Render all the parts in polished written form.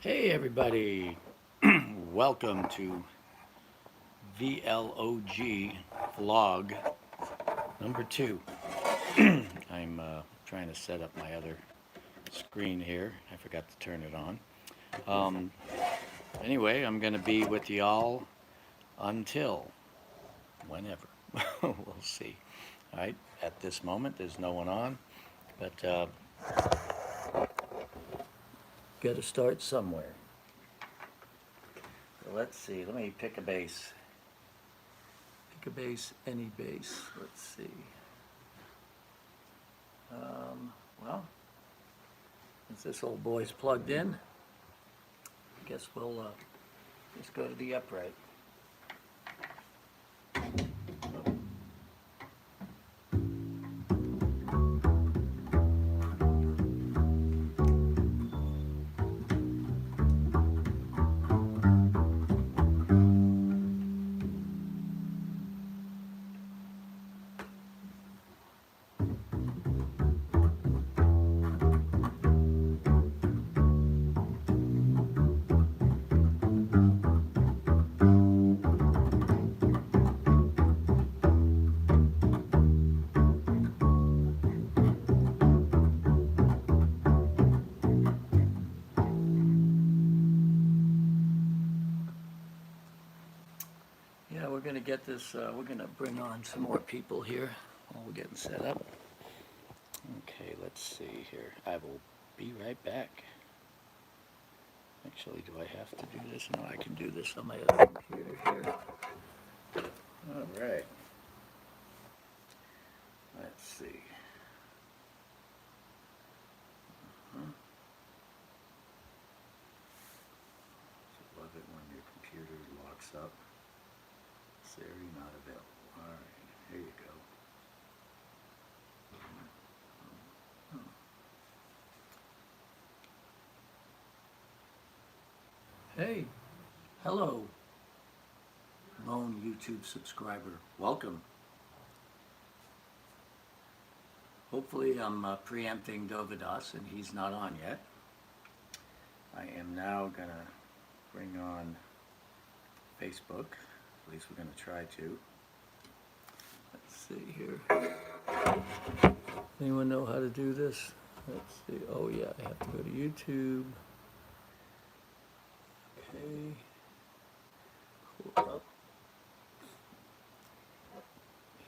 Hey everybody, welcome to VLOG vlog number 2. I'm trying to set up my other screen here. I forgot to turn it on. Um, anyway, I'm going to be with y'all until whenever. We'll see. All right, at this moment there's no one on, but got to start somewhere. So let's see, let me pick a bass. Pick a bass, any bass. Let's see. Well, since this old boy's plugged in, I guess we'll just go to the upright. Yeah, we're going to get this, we're going to bring on some more people here while we're getting set up. Okay, let's see here. I will be right back. Actually, do I have to do this? No, I can do this on my other computer here. All right. Let's see. Love it when your computer locks up. Siri not available. All right, here you go. Hey, hello, lone YouTube subscriber. Welcome. Hopefully I'm preempting Dovydas and he's not on yet. I am now going to bring on Facebook. At least we're going to try to. Let's see here. Anyone know how to do this? Let's see. Oh yeah, I have to go to YouTube. Okay. Pull up.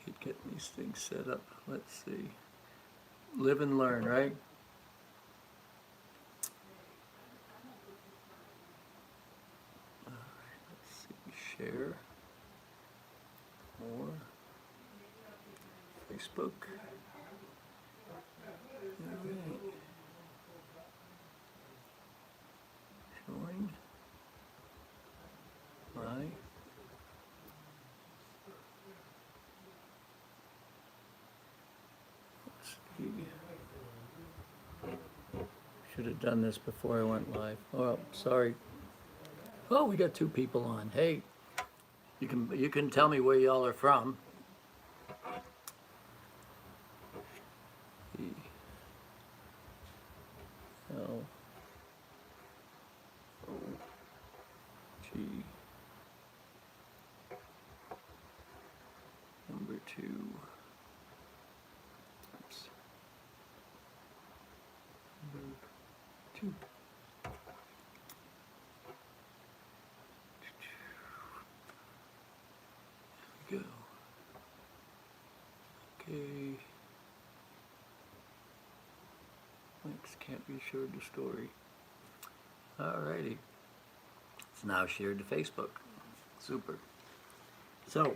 Hate getting these things set up. Let's see. Live and learn, right? All right, let's see. Share. More. Facebook. All right. Showing. My. Let's see. Should have done this before I went live. Oh, sorry. Oh, we got 2 people on. Hey, you can tell me where y'all are from. E L O G number 2. Oops. Number 2. There we go. Okay. Links can't be shared to story. Alrighty. It's now shared to Facebook. Super. So,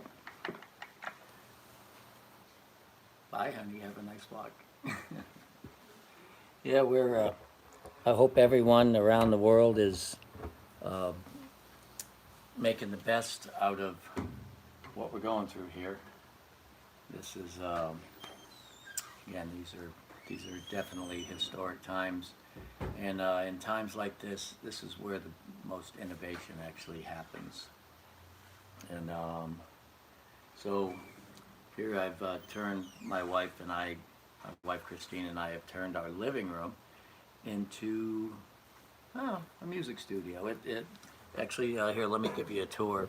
bye honey, have a nice walk. Yeah, we're, I hope everyone around the world is making the best out of what we're going through here. This is, again, these are definitely historic times, and in times like this is where the most innovation actually happens. And so here I've turned my wife Christine and I have turned our living room into a music studio. It actually, here, let me give you a tour.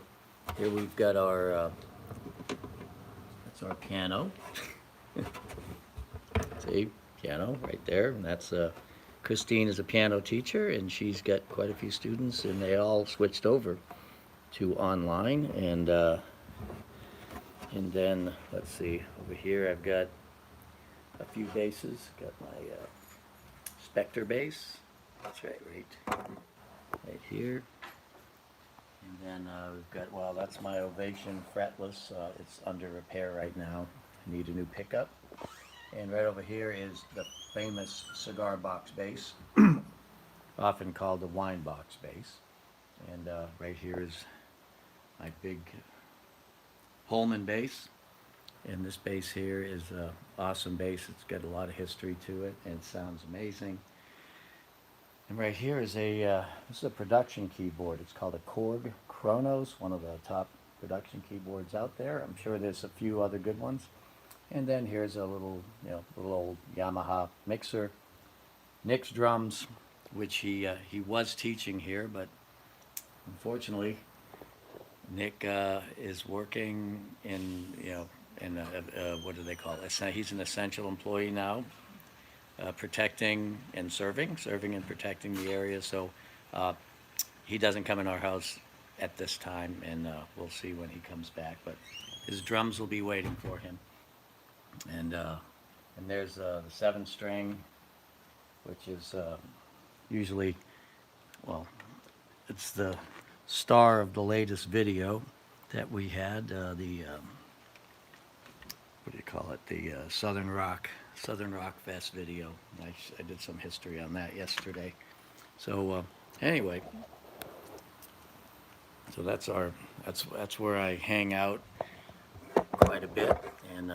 Here we've got our, that's our piano. See, piano right there. And that's Christine is a piano teacher, and she's got quite a few students, and they all switched over to online. And then let's see, over here I've got a few basses. Got my Spectre bass. That's right here. And then we've got, well, that's my Ovation fretless. It's under repair right now. I need a new pickup. And right over here is the famous cigar box bass, often called the wine box bass. And right here is my big Holman bass. And this bass here is an awesome bass. It's got a lot of history to it, and it sounds amazing. And right here is this is a production keyboard. It's called a Korg Kronos, one of the top production keyboards out there. I'm sure there's a few other good ones. And then here's a little old Yamaha mixer. Nick's drums, which he was teaching here, but unfortunately, Nick is working in what do they call it? He's an essential employee now, protecting and serving and protecting the area. So he doesn't come in our house at this time, and we'll see when he comes back. But his drums will be waiting for him. And there's the 7-string, which is usually, well, it's the star of the latest video that we had, what do you call it, the Southern Rock Fest video. I did some history on that yesterday. So anyway, so that's where I hang out quite a bit, and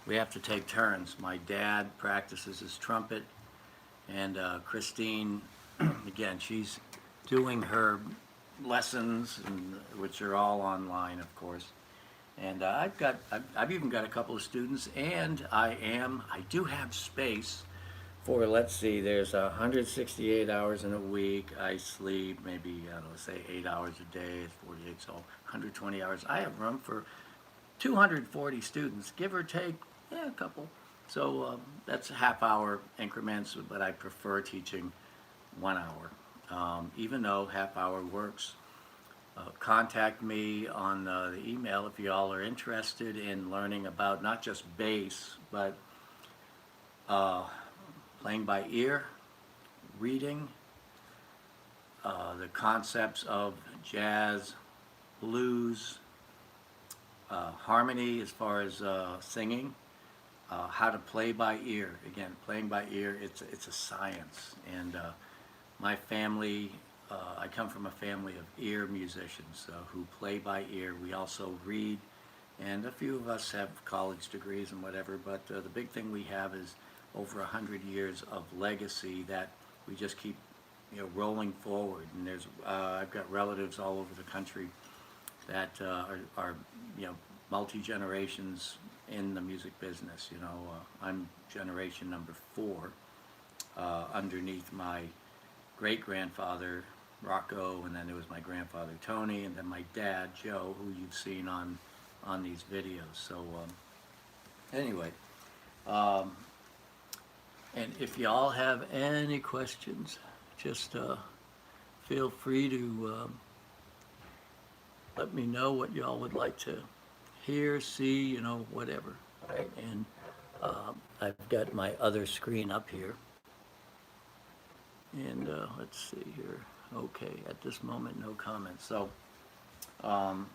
we have to take turns. My dad practices his trumpet, and Christine, again, she's doing her lessons, which are all online, of course. And I've even got a couple of students, and I do have space for, let's see, there's 168 hours in a week. I sleep maybe, I don't know, say 8 hours a day, it's 48, so 120 hours. I have room for 240 students, give or take, a couple. So that's half-hour increments, but I prefer teaching 1 hour, even though half-hour works. Contact me on the email if you all are interested in learning about not just bass, but playing by ear, reading, the concepts of jazz, blues, harmony as far as singing, how to play by ear. Again, playing by ear, it's a science. And my family, I come from a family of ear musicians who play by ear. We also read, and a few of us have college degrees and whatever, but the big thing we have is over 100 years of legacy that we just keep rolling forward. And there's I've got relatives all over the country that are multi-generations in the music business. I'm generation number 4 underneath my great-grandfather Rocco, and then there was my grandfather Tony, and then my dad Joe, who you've seen on these videos. So anyway, and if y'all have any questions, just feel free to let me know what y'all would like to hear, see, whatever. Right? And I've got my other screen up here. And let's see here. Okay, at this moment, no comments. So, again,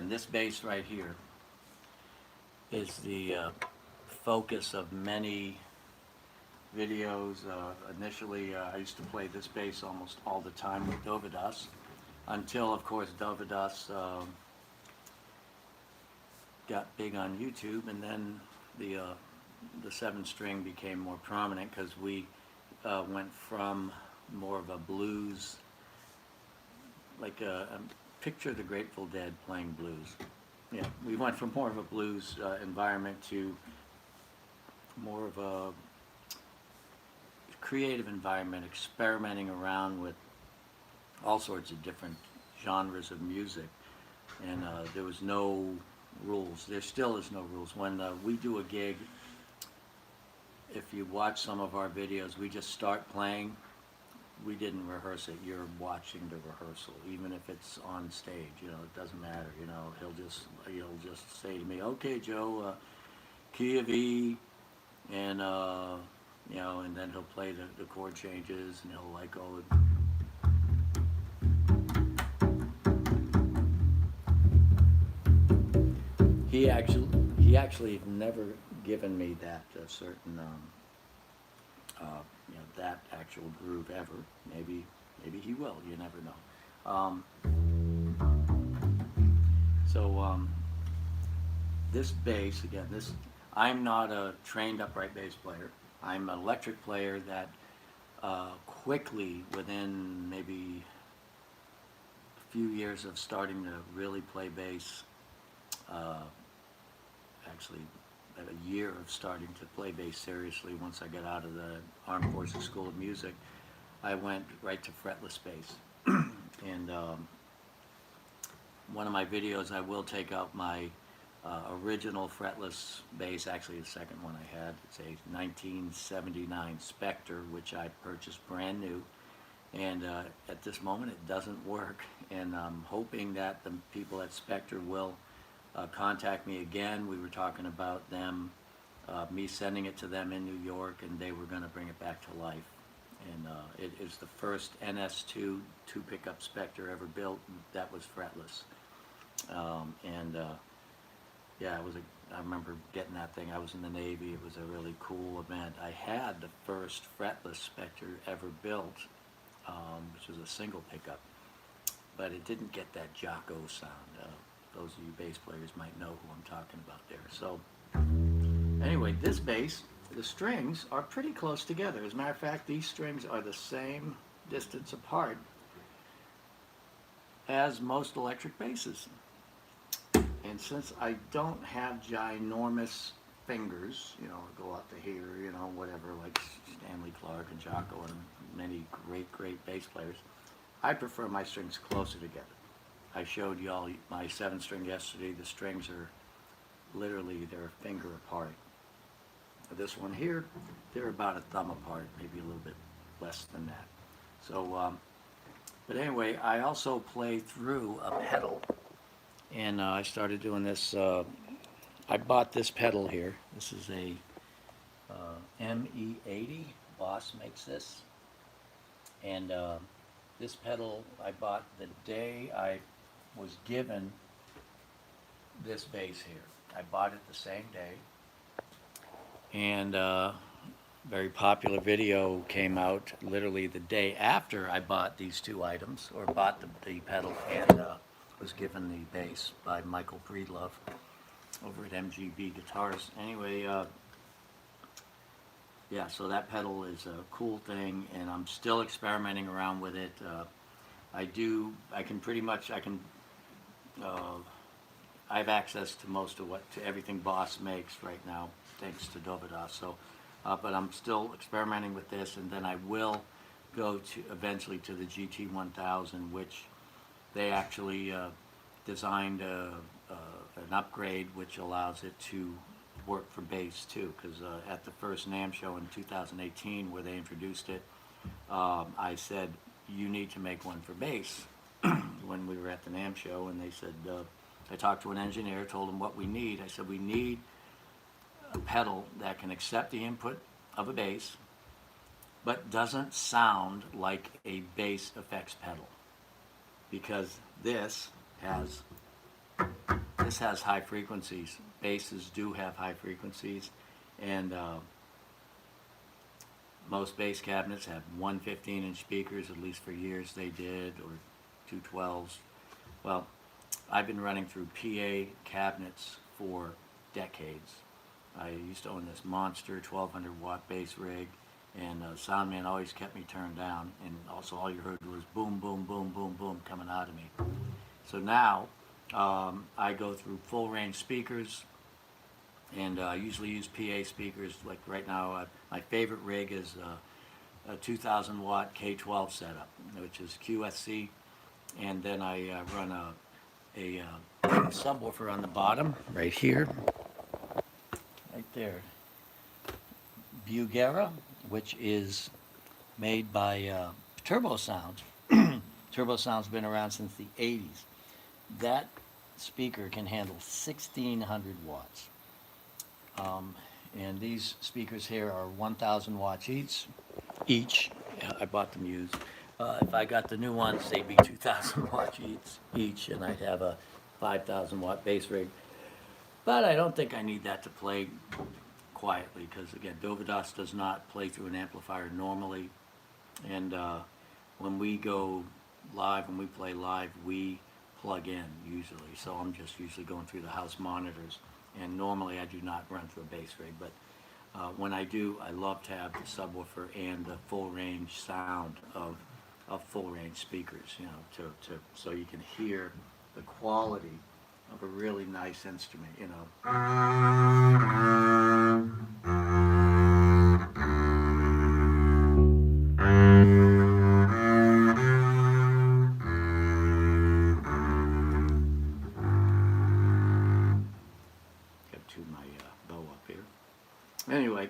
this bass right here is the focus of many videos. Initially, I used to play this bass almost all the time with Dovydas, until, of course, Dovydas got big on YouTube, and then the 7-string became more prominent because we went from more of a blues, like picture the Grateful Dead playing blues. Yeah, we went from more of a blues environment to more of a creative environment, experimenting around with all sorts of different genres of music, and there was no rules. There still is no rules. When we do a gig, if you watch some of our videos, we just start playing. We didn't rehearse it. You're watching the rehearsal, even if it's on stage. You know, it doesn't matter. You know, he'll just say to me, "Okay, Joe, key of E," and you know, and then he'll play the chord changes, and he'll like go. He actually never given me that certain you know, that actual groove ever. Maybe he will. You never know. This bass again. I'm not a trained upright bass player. I'm an electric player that quickly, within maybe a few years of starting to really play bass, actually a year of starting to play bass seriously once I got out of the Armed Forces School of Music, I went right to fretless bass. And one of my videos, I will take out my original fretless bass, actually the second one I had. It's a 1979 Spectre, which I purchased brand new. And at this moment it doesn't work, and I'm hoping that the people at Spectre will contact me again. We were talking about them, me sending it to them in New York, and they were going to bring it back to life. And it is the first NS2 two-pickup Spectre ever built that was fretless. Yeah, I remember getting that thing. I was in the Navy. It was a really cool event. I had the first fretless Spectre ever built, which was a single pickup, but it didn't get that Jocko sound. Those of you bass players might know who I'm talking about there. So anyway, this bass, the strings are pretty close together. As a matter of fact, these strings are the same distance apart as most electric basses. And since I don't have ginormous fingers, you know, go out to here, you know, whatever, like Stanley Clarke and Jocko and many great bass players, I prefer my strings closer together. I showed y'all my 7-string yesterday. The strings are literally, they're a finger apart. This one here, they're about a thumb apart, maybe a little bit less than that. So, but anyway, I also play through a pedal, and I started doing this. I bought this pedal here. This is a ME80. Boss makes this, and this pedal I bought the day I was given this bass here. I bought it the same day, and very popular video came out literally the day after I bought these two items, or bought the pedal, and was given the bass by Michael Breedlove over at MGB Guitars. Anyway, yeah, so that pedal is a cool thing, and I'm still experimenting around with it. I have access to everything Boss makes right now, thanks to Dovydas. So, but I'm still experimenting with this, and then I will go eventually to the GT1000, which they actually designed an upgrade which allows it to work for bass too. Because at the first NAMM show in 2018, where they introduced it, I said, you need to make one for bass when we were at the NAMM show, and they said, I talked to an engineer, told him what we need. I said, we need a pedal that can accept the input of a bass, but doesn't sound like a bass effects pedal, because this has high frequencies. Basses do have high frequencies, and most bass cabinets have 1 15-inch speakers, at least for years they did, or 2 12s. Well, I've been running through PA cabinets for decades. I used to own this monster 1200 watt bass rig, and Soundman always kept me turned down, and also all you heard was boom, boom, boom, boom, boom coming out of me. So now I go through full range speakers, and I usually use PA speakers. Like right now, my favorite rig is a 2,000 watt K12 setup, which is QSC, and then I run a subwoofer on the bottom, right here, right there. Bugera, which is made by Turbo Sounds. Turbo Sound's been around since the 80s. That speaker can handle 1,600 watts. And these speakers here are 1,000 watts each. I bought them used. If I got the new ones, they'd be 2,000 watts each, and I'd have a 5,000 watt bass rig. But I don't think I need that to play quietly, because again, Dovydas does not play through an amplifier normally. And when we go live, when we play live, we plug in usually. So I'm just usually going through the house monitors. And normally I do not run through a bass rig, but when I do, I love to have the subwoofer and the full range sound of full range speakers, you know, so you can hear the quality of a really nice instrument, you know. Got to my bow up here. Anyway,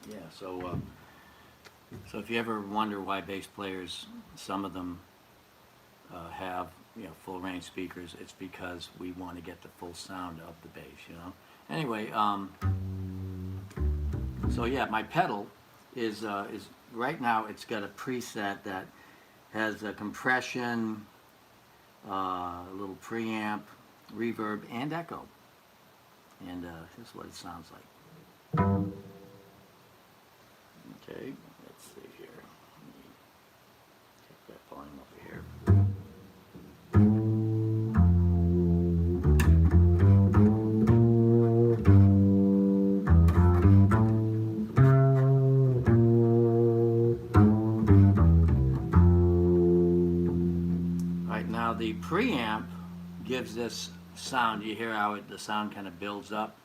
yeah, so if you ever wonder why bass players, some of them have, you know, full range speakers, it's because we want to get the full sound of the bass, you know. Anyway, so yeah, my pedal is right now, it's got a preset that has a compression, a little preamp, reverb, and echo. And here's what it sounds like. Okay, let's see here. Let me take that volume over here. Right now, the preamp gives this sound. You hear how the sound kind of builds up?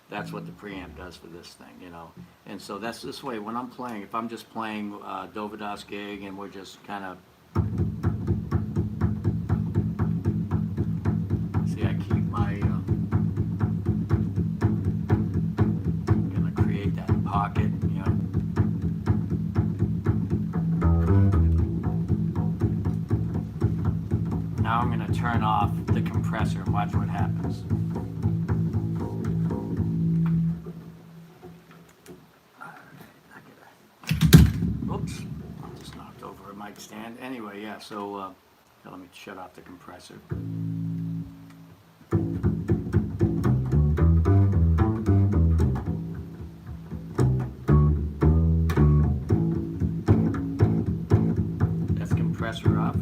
That's what the preamp does for this thing, you know. And so that's this way when I'm playing. If I'm just playing Dovydas gig and we're just kind of, see, I keep my, gonna create that pocket, you know. Now I'm gonna turn off the compressor and watch what happens. Oops, I just knocked over a mic stand. Anyway, yeah, so let me shut off the compressor. That's compressor off.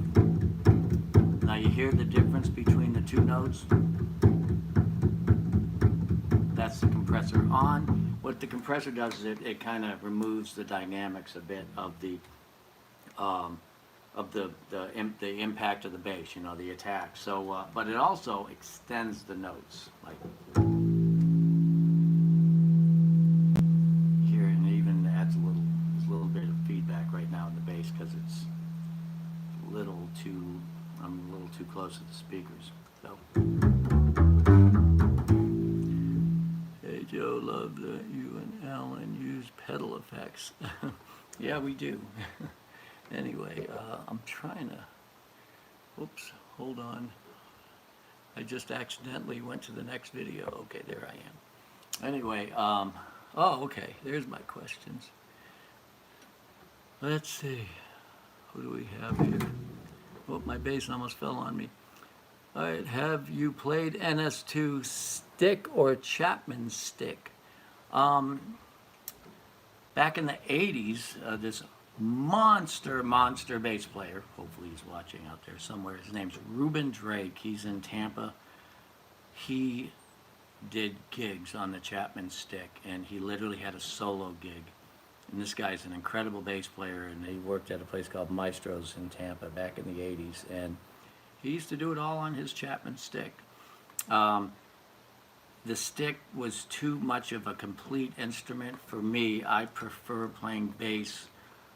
Now you hear the difference between the two notes? That's the compressor on. What the compressor does is it kind of removes the dynamics a bit of the impact of the bass, you know, the attack. So, but it also extends the notes, like here, and it even adds a little bit of feedback right now in the bass because it's I'm a little too close to the speakers. So. Hey Joe, love that you and Alan use pedal effects. Yeah, we do. Anyway, I'm trying to, whoops, hold on. I just accidentally went to the next video. Okay, there I am. Anyway, oh, okay, there's my questions. Let's see, who do we have here? Oh, my bass almost fell on me. All right, have you played NS2 stick or Chapman stick? Back in the 80s, this monster bass player, hopefully he's watching out there somewhere, his name's Ruben Drake, he's in Tampa. He did gigs on the Chapman stick, and he literally had a solo gig. And this guy's an incredible bass player, and he worked at a place called Maestro's in Tampa back in the 80s, and he used to do it all on his Chapman stick. the stick was too much of a complete instrument for me. I prefer playing bass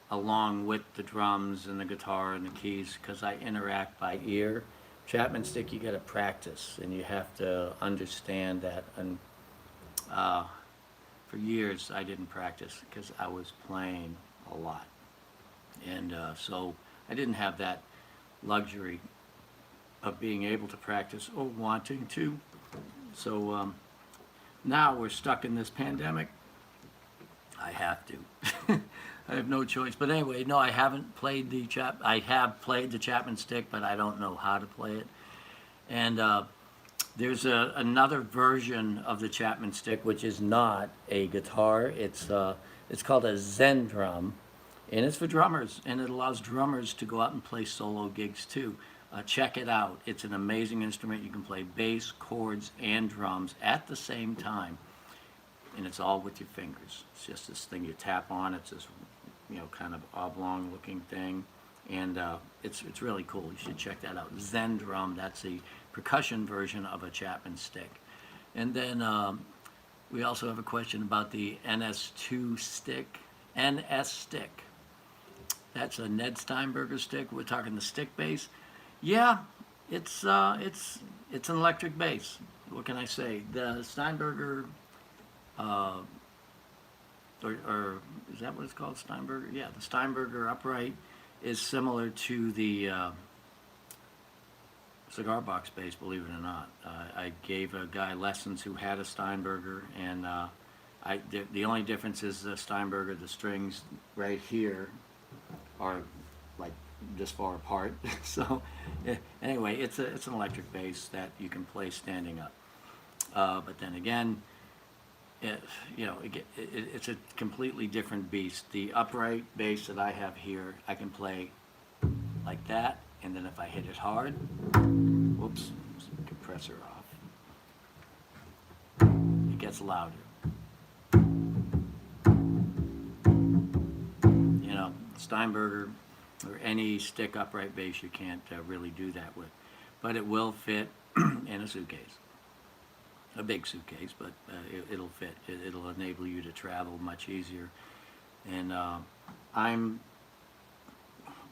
along with the drums and the guitar and the keys because I interact by ear. Chapman stick, you got to practice and you have to understand that. And for years I didn't practice because I was playing a lot, and so I didn't have that luxury of being able to practice or wanting to. So now we're stuck in this pandemic. I have to. I have no choice. But anyway, no, I haven't played the I have played the Chapman stick, but I don't know how to play it. And there's another version of the Chapman stick, which is not a guitar. It's called a Zen drum, and it's for drummers, and it allows drummers to go out and play solo gigs too. Check it out. It's an amazing instrument. You can play bass, chords, and drums at the same time, and it's all with your fingers. It's just this thing you tap on. It's this, kind of oblong-looking thing, and it's really cool. You should check that out. Zen drum. That's the percussion version of a Chapman stick. And then we also have a question about the NS2 stick. NS stick. That's a Ned Steinberger stick. We're talking the stick bass. Yeah, it's an electric bass. What can I say? The Steinberger, or is that what it's called, Steinberger? Yeah, the Steinberger upright is similar to the cigar box bass, believe it or not. I gave a guy lessons who had a Steinberger, and the only difference is the Steinberger, the strings right here are like this far apart. So anyway, it's an electric bass that you can play standing up. But then again, it's a completely different beast. The upright bass that I have here, I can play like that, and then if I hit it hard, whoops, compressor off, it gets louder. Steinberger or any stick upright bass, you can't really do that with, but it will fit in a suitcase, a big suitcase, but it'll fit. It'll enable you to travel much easier, and I'm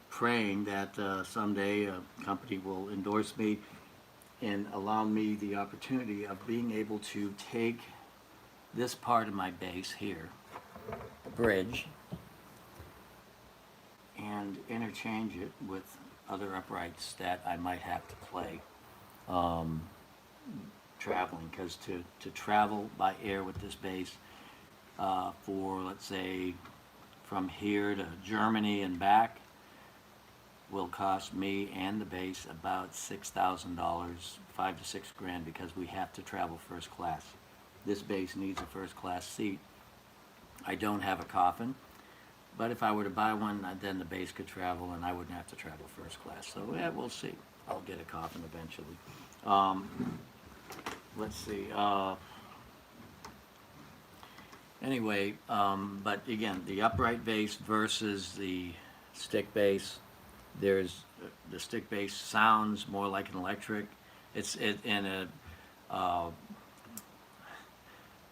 praying that someday a company will endorse me and allow me the opportunity of being able to take this part of my bass here, the bridge, and interchange it with other uprights that I might have to play traveling, because to travel by air with this bass for, let's say, from here to Germany and back will cost me and the bass about $6,000, $5 to $6 grand, because we have to travel first class. This bass needs a first class seat. I don't have a coffin, but if I were to buy one, then the bass could travel and I wouldn't have to travel first class. So yeah, we'll see. I'll get a coffin eventually. Let's see. Anyway, but again, the upright bass versus the stick bass. There's the stick bass sounds more like an electric. I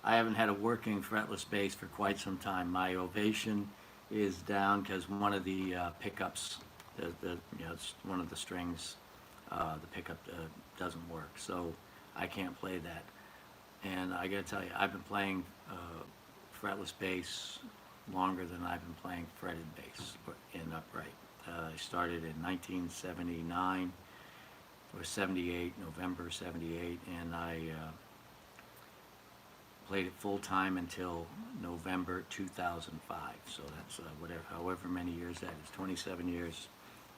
haven't had a working fretless bass for quite some time. My Ovation is down because one of the pickups, it's one of the strings, the pickup doesn't work, so I can't play that. And I gotta tell you, I've been playing fretless bass longer than I've been playing fretted bass in upright. I started in 1979 or 78, November 78, and I played it full time until November 2005. So that's however many years that is, 27 years.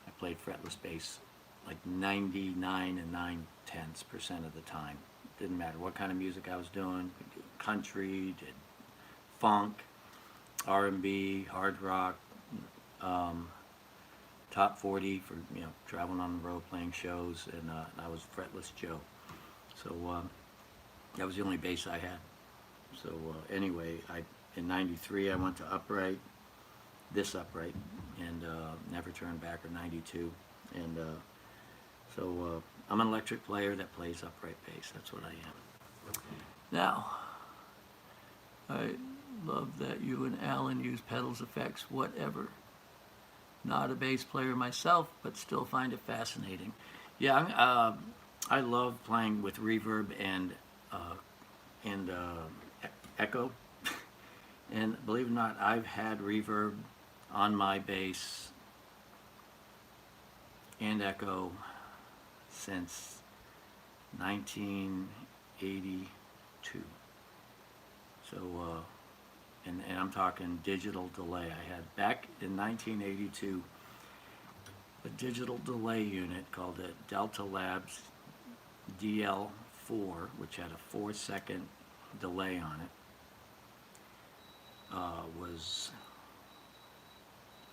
I played fretless bass like 99 and 9/10% of the time. Didn't matter what kind of music I was doing. Did country, did funk, R&B, hard rock, top 40 for traveling on the road playing shows, and I was fretless Joe. So that was the only bass I had. So anyway, in '93 I went to upright, this upright, and never turned back, or '92, and so I'm an electric player that plays upright bass. That's what I am. Now, I love that you and Alan use pedals, effects, whatever. Not a bass player myself, but still find it fascinating. Yeah, I love playing with reverb and echo. And believe it or not, I've had reverb on my bass and echo since 1982. So, and I'm talking digital delay. I had back in 1982 a digital delay unit called a Delta Labs DL4, which had a 4-second delay on it. Was,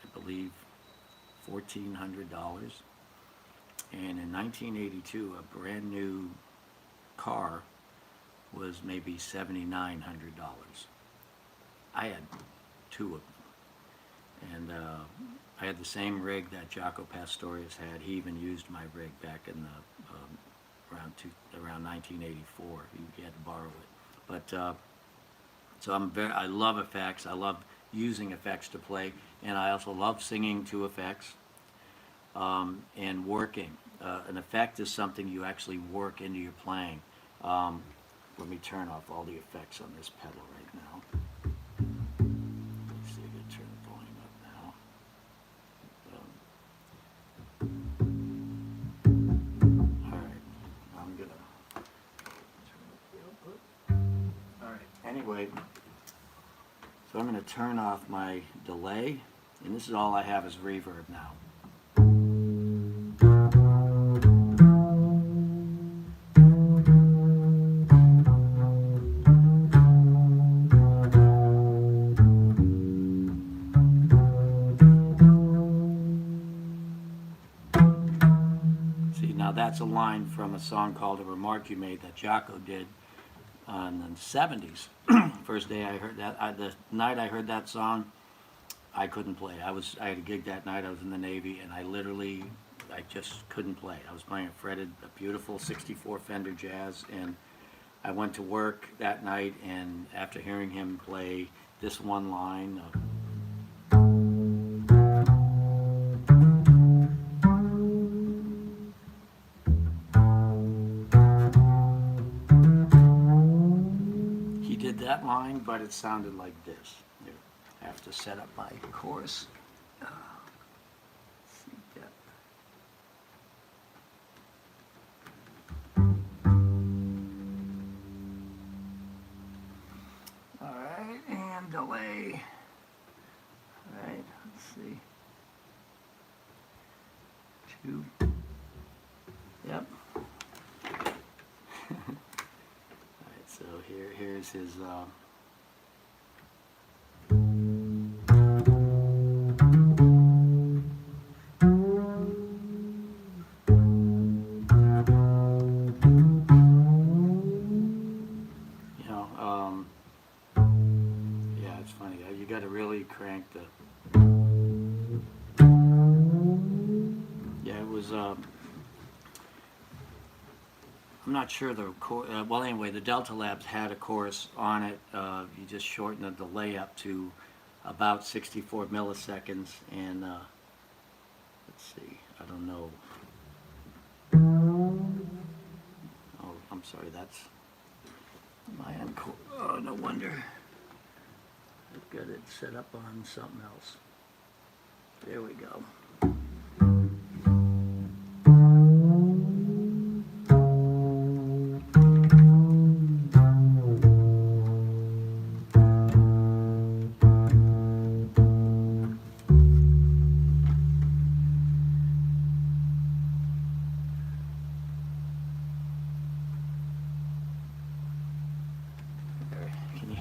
I believe, $1,400. And in 1982, a brand new car was maybe $7,900. I had two of them. And I had the same rig that Jaco Pastorius had. He even used my rig back in the around 1984. He had to borrow it. But so I love effects. I love using effects to play, and I also love singing to effects and working. An effect is something you actually work into your playing. Let me turn off all the effects on this pedal right now. Let's see, I can turn the volume up now. All right, I'm gonna turn up the output. All right, anyway, so I'm gonna turn off my delay, and this is all I have is reverb now. That's a line from a song called "A Remark You Made" that Jaco did in the 70s. First day I heard that, the night I heard that song, I couldn't play. I had a gig that night. I was in the Navy, and I just couldn't play. I was playing a beautiful '64 Fender Jazz, and I went to work that night, and after hearing him play this one line, that line, but it sounded like this. Here, I have to set up my chorus. All right, and delay. All right, let's see. 2. Yep. So here's his yeah, it's funny. You got to really crank the. Yeah, it was. I'm not sure well, anyway, the Delta Labs had a chorus on it. You just shorten the delay up to about 64 milliseconds, and let's see, I don't know. Oh, I'm sorry, that's my encore. Oh, no wonder. I've got it set up on something else. There we go.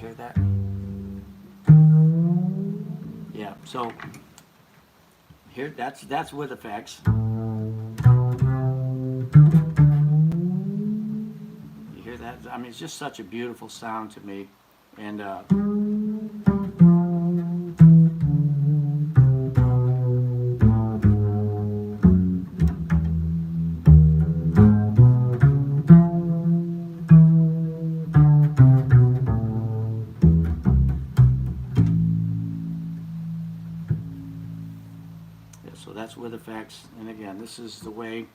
Hear that? Yeah, so here that's with effects. You hear that? I mean, it's just such a beautiful sound to me, and So that's with effects, and again, this is the way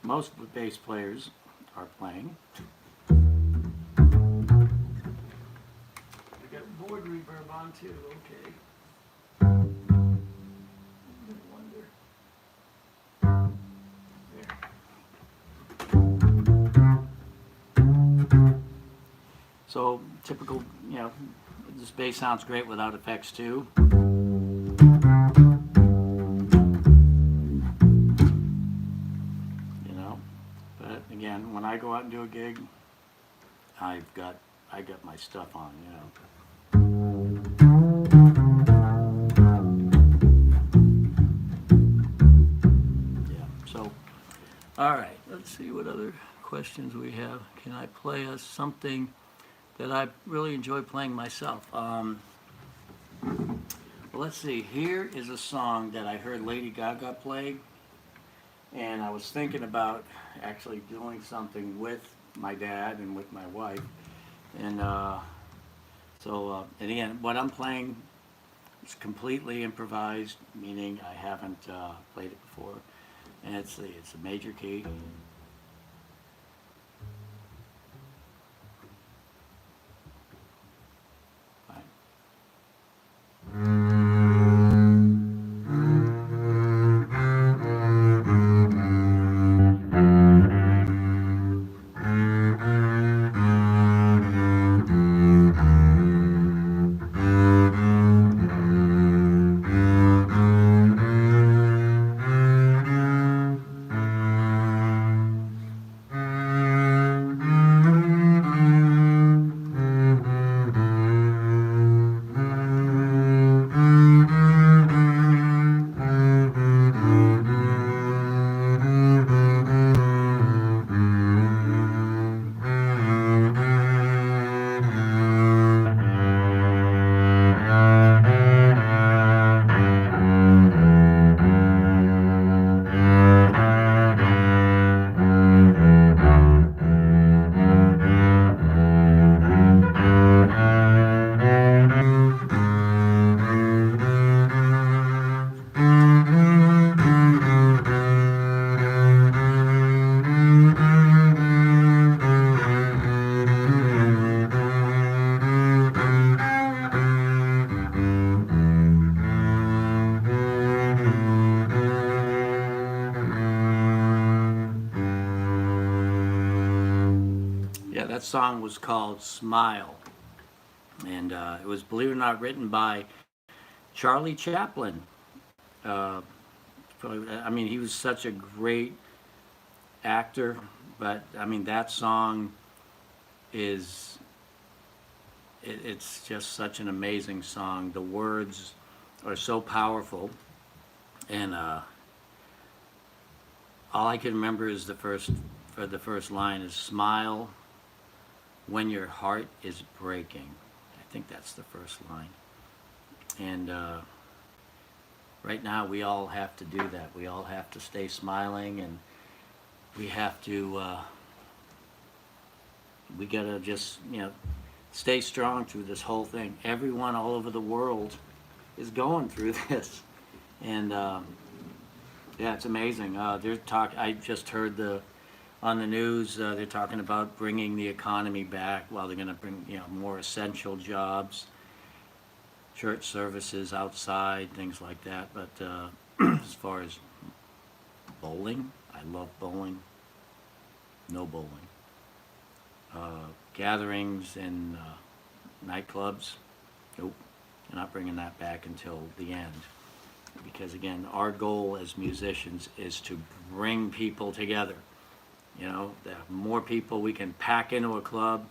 most bass players are playing. I got board reverb on too, okay. No wonder. There. So typical, you know, this bass sounds great without effects too. You know, but again, when I go out and do a gig, I got my stuff on, you know. Yeah. So, all right. Let's see what other questions we have. Can I play us something that I really enjoy playing myself? Well, let's see. Here is a song that I heard Lady Gaga play, and I was thinking about actually doing something with my dad and with my wife. And and again, what I'm playing is completely improvised, meaning I haven't played it before, and it's a major key. That song was called Smile, and it was, believe it or not, written by Charlie Chaplin. I mean, he was such a great actor, but I mean, that song is, it's just such an amazing song. The words are so powerful, and all I can remember is the first line is smile when your heart is breaking. I think that's the first line. And right now we all have to do that. We all have to stay smiling, and we have to, we gotta just, you know, stay strong through this whole thing. Everyone all over the world is going through this. And yeah, it's amazing. I just heard on the news, they're talking about bringing the economy back. Well, they're going to bring, you know, more essential jobs, church services outside, things like that. But as far as bowling, I love bowling. No bowling. Gatherings and nightclubs, nope. They're not bringing that back until the end. Because again, our goal as musicians is to bring people together. You know, the more people we can pack into a club,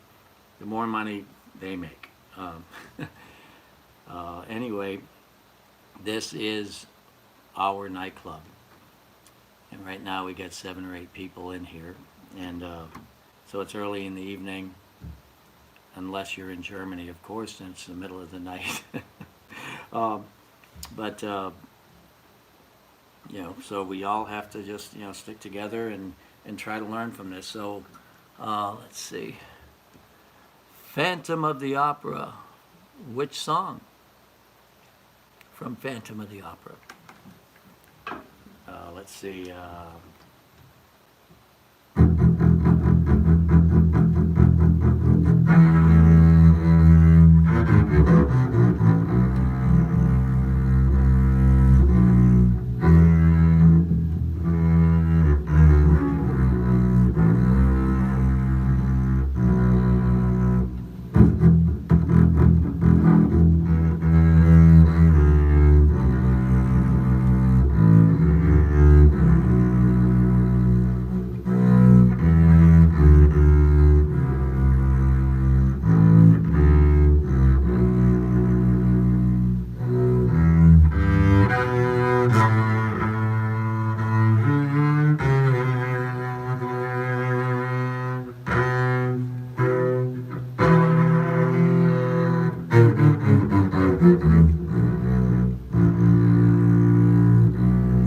the more money they make. Anyway, this is our nightclub. And right now we got 7 or 8 people in here. And so it's early in the evening, unless you're in Germany, of course, and it's the middle of the night. You know, so we all have to just, you know, stick together and try to learn from this. So, let's see. Phantom of the Opera. Which song from Phantom of the Opera? let's see.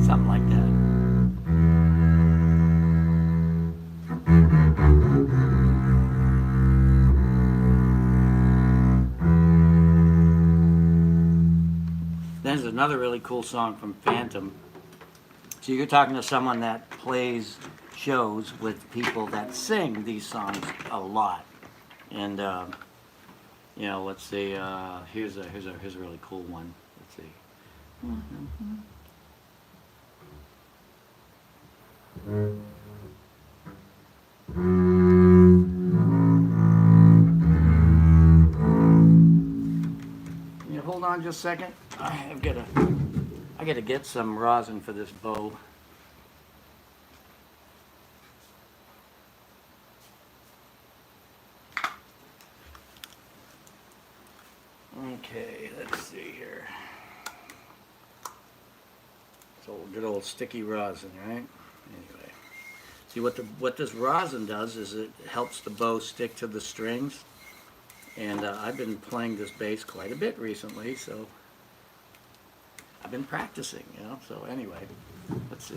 Something like that. There's another really cool song from Phantom. So you're talking to someone that plays shows with people that sing these songs a lot. And you know, let's see, here's a really cool one. Let's see. Can you hold on just a second? I gotta get some rosin for this bow. Okay, let's see here. It's old, good old sticky rosin, right? Anyway, see what this rosin does is it helps the bow stick to the strings. And I've been playing this bass quite a bit recently, so I've been practicing, you know. So anyway, let's see.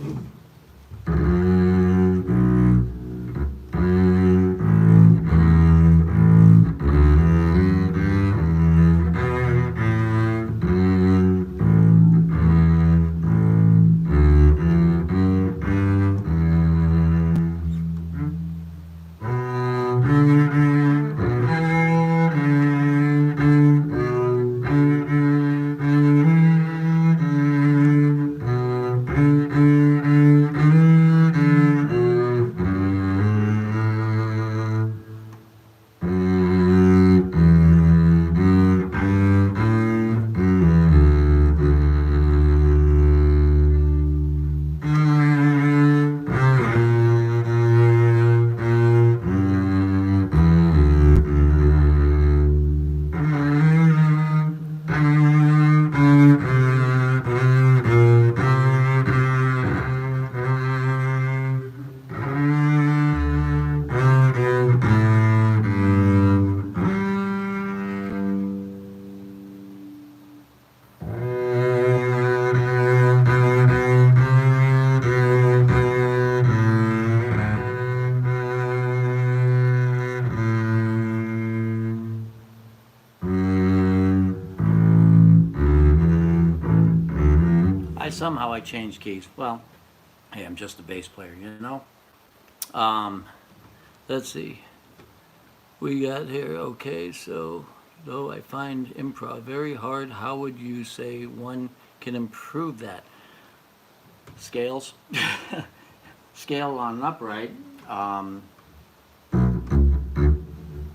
Somehow I change keys. Well, hey, I'm just a bass player, you know. Let's see. We got here. Okay, so though I find improv very hard, how would you say one can improve that? Scales, scale on an upright. Well,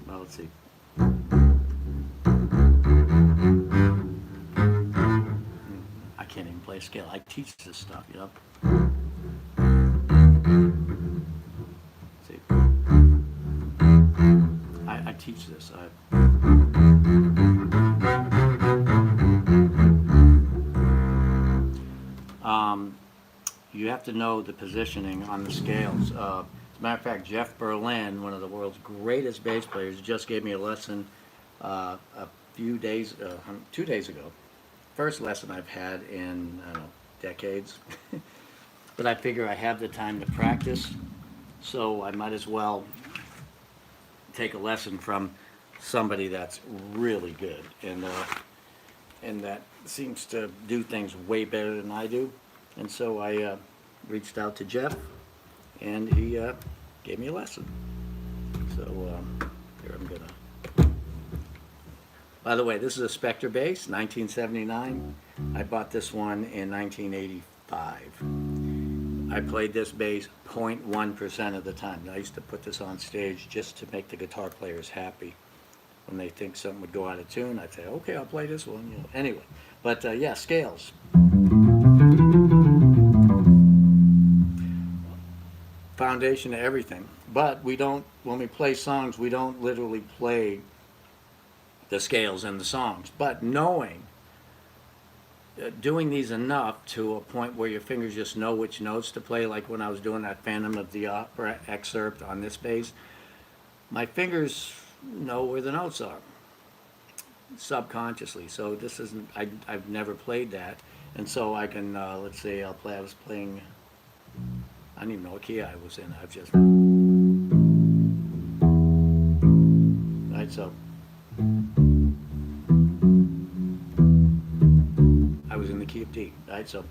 let's see. Can't even play a scale. I teach this stuff, you know. See, I teach this. You have to know the positioning on the scales. As a matter of fact, Jeff Berlin, one of the world's greatest bass players, just gave me a lesson a few days, 2 days ago. First lesson I've had in, I don't know, decades. But I figure I have the time to practice, so I might as well take a lesson from somebody that's really good and that seems to do things way better than I do. And so I reached out to Jeff, and he gave me a lesson. So here I'm gonna. By the way, this is a Spectre bass, 1979. I bought this one in 1985. I played this bass 0.1% of the time. I used to put this on stage just to make the guitar players happy. When they think something would go out of tune, I'd say, okay, I'll play this one. You know. Anyway, but yeah, scales. Foundation to everything. But we don't, when we play songs, we don't literally play the scales in the songs. But knowing, doing these enough to a point where your fingers just know which notes to play, like when I was doing that Phantom of the Opera excerpt on this bass, my fingers know where the notes are subconsciously. So this isn't, I've never played that, and so I can let's say I was playing, I don't even know what key I was in. I've just right, so I was in the key of D, right, so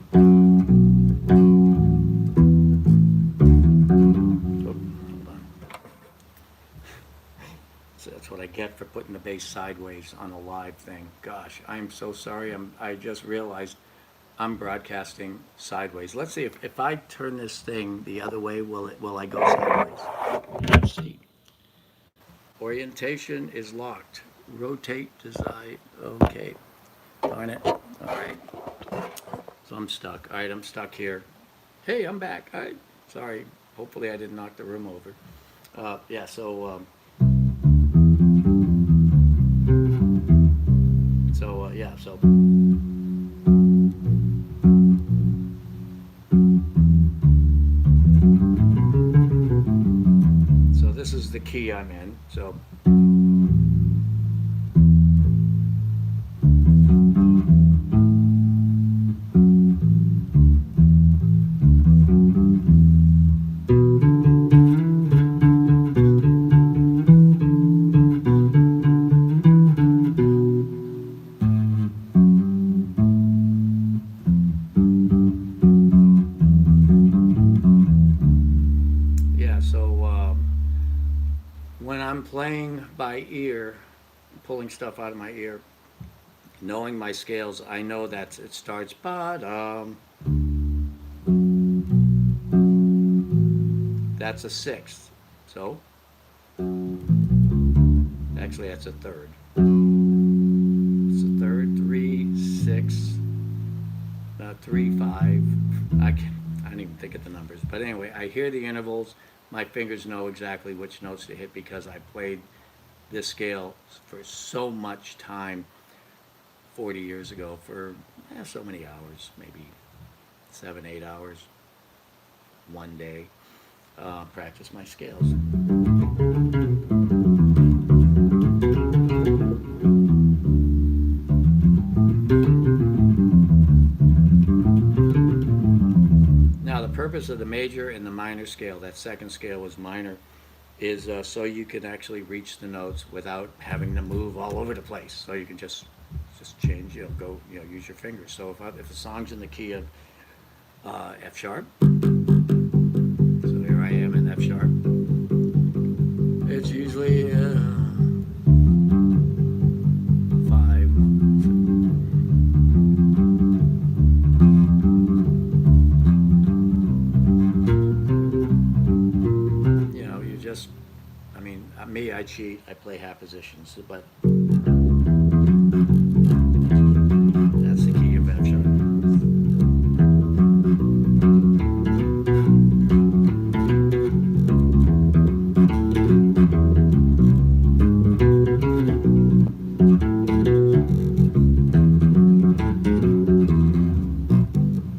that's what I get for putting the bass sideways on a live thing. Gosh, I'm so sorry. I just realized I'm broadcasting sideways. Let's see if I turn this thing the other way, will I go sideways? Let's see. Orientation is locked. Rotate to side. Okay. Darn it. All right. So I'm stuck. All right, I'm stuck here. Hey, I'm back. All right. Sorry. Hopefully I didn't knock the room over. Yeah. So. Yeah, so this is the key I'm in, so when I'm playing by ear, pulling stuff out of my ear, knowing my scales, I know that it starts bottom. That's a sixth. So, actually that's a third. It's a third, 3, 6, 3, 5. I don't even think of the numbers. But anyway, I hear the intervals. My fingers know exactly which notes to hit because I played this scale for so much time 40 years ago for so many hours, maybe 7, 8 hours one day. Practice my scales. Now the purpose of the major and the minor scale, that second scale was minor, is so you can actually reach the notes without having to move all over the place. So you can just change, go, use your fingers. So if a song's in the key of F sharp, so here I am in F sharp. It's usually 5. Me, I cheat. I play half positions, but that's the key of F sharp.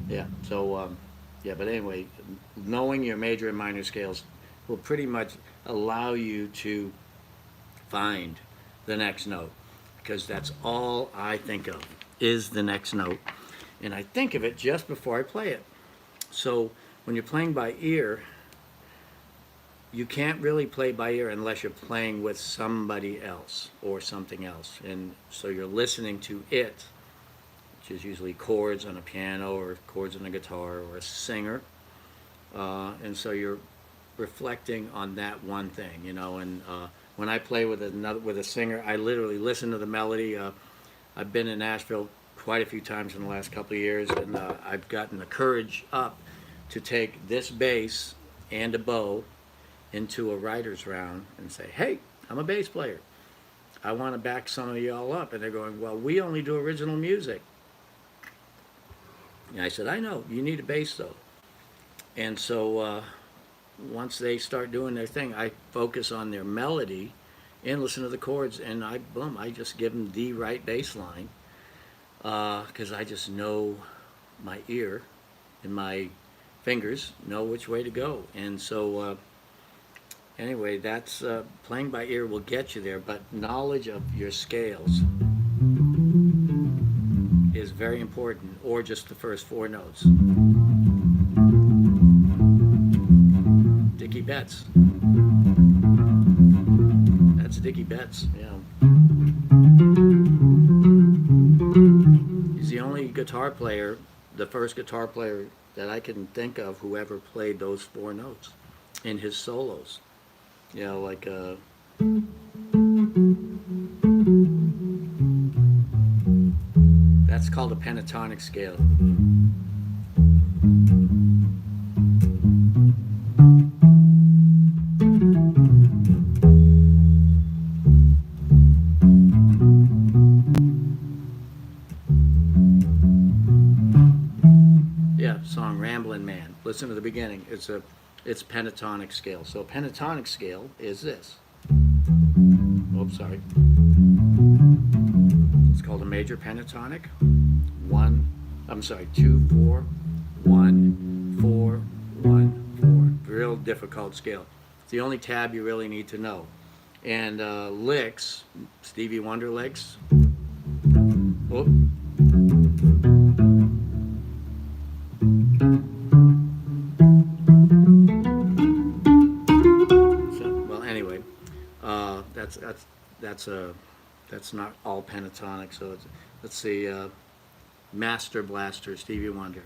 Yeah. So yeah. But anyway, knowing your major and minor scales will pretty much allow you to find the next note, because that's all I think of is the next note, and I think of it just before I play it. So when you're playing by ear, you can't really play by ear unless you're playing with somebody else or something else, and so you're listening to it, which is usually chords on a piano or chords on a guitar or a singer. And so you're reflecting on that one thing, you know. And when I play with a singer, I literally listen to the melody. I've been in Nashville quite a few times in the last couple of years, and I've gotten the courage up to take this bass and a bow into a writer's round and say, hey, I'm a bass player. I want to back some of y'all up. And they're going, well, we only do original music. And I said, I know, you need a bass though. And so once they start doing their thing, I focus on their melody and listen to the chords, and I just give them the right bass line, because I just know my ear and my fingers know which way to go. And so anyway, that's playing by ear will get you there, but knowledge of your scales is very important, or just the first four notes. Dickie Betts. That's Dickie Betts, yeah. He's the only guitar player, the first guitar player that I can think of who ever played those four notes in his solos. You know, like that's called a pentatonic scale. Yeah, song Ramblin' Man. Listen to the beginning. It's pentatonic scale. So a pentatonic scale is this. Oops, sorry. It's called a major pentatonic. 2, 4, 1, 4, 1, 4. Real difficult scale. It's the only tab you really need to know. And licks, Stevie Wonder licks. Whoop. That's not all pentatonic. So let's see, Master Blaster, Stevie Wonder.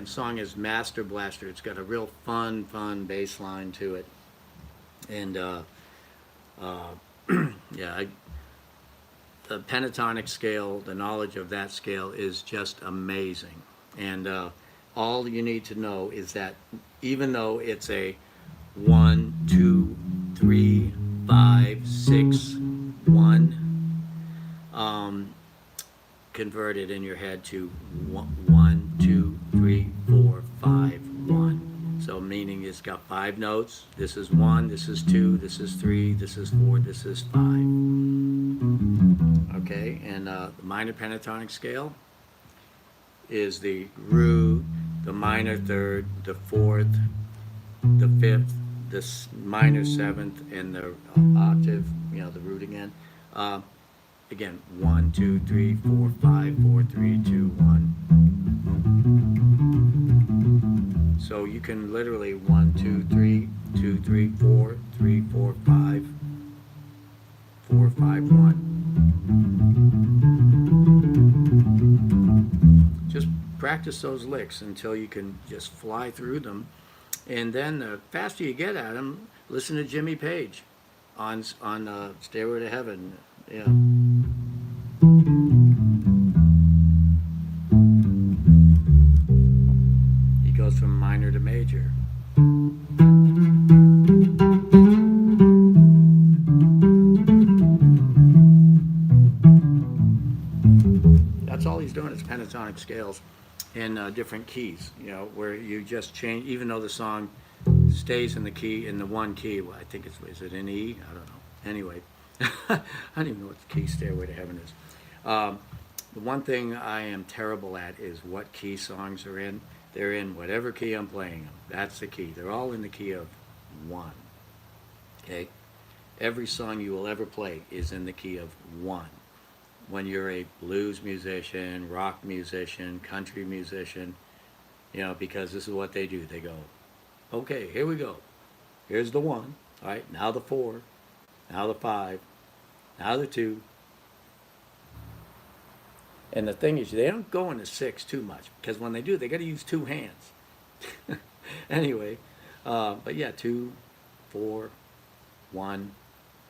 Song is Master Blaster. It's got a real fun bass line to it, and yeah, the pentatonic scale, the knowledge of that scale is just amazing. And all you need to know is that even though it's a 1, 2, 3, 5, 6, 1, convert it in your head to 1, 2, 3, 4, 5, 1. So meaning it's got 5 notes. This is 1, this is 2, this is 3, this is 4, this is 5. Okay, and the minor pentatonic scale is the root, the minor third, the fourth, the fifth, the minor seventh, and the octave, you know, the root again. Again, 1, 2, 3, 4, 5, 4, 3, 2, 1. So you can literally 1, 2, 3, 2, 3, 4, 3, 4, 5, 4, 5, 1. Just practice those licks until you can just fly through them. And then the faster you get at them, listen to Jimmy Page on Stairway to Heaven. Yeah. He goes from minor to major. That's all he's doing is pentatonic scales in different keys, you know, where you just change, even though the song stays in the key, in the one key. Well, I think is it in E? I don't know. Anyway. I don't even know what the key Stairway to Heaven is. The one thing I am terrible at is what key songs are in. they're in whatever key I'm playing them. That's the key. They're all in the key of 1. Okay? Every song you will ever play is in the key of 1. When you're a blues musician, rock musician, country musician, you know, because this is what they do. They go, okay, here we go. Here's the 1. All right, now the 4. Now the 5. Now the 2. And the thing is, they don't go into 6 too much, because when they do, they got to use 2 hands. Anyway, but yeah, 2, 4, 1,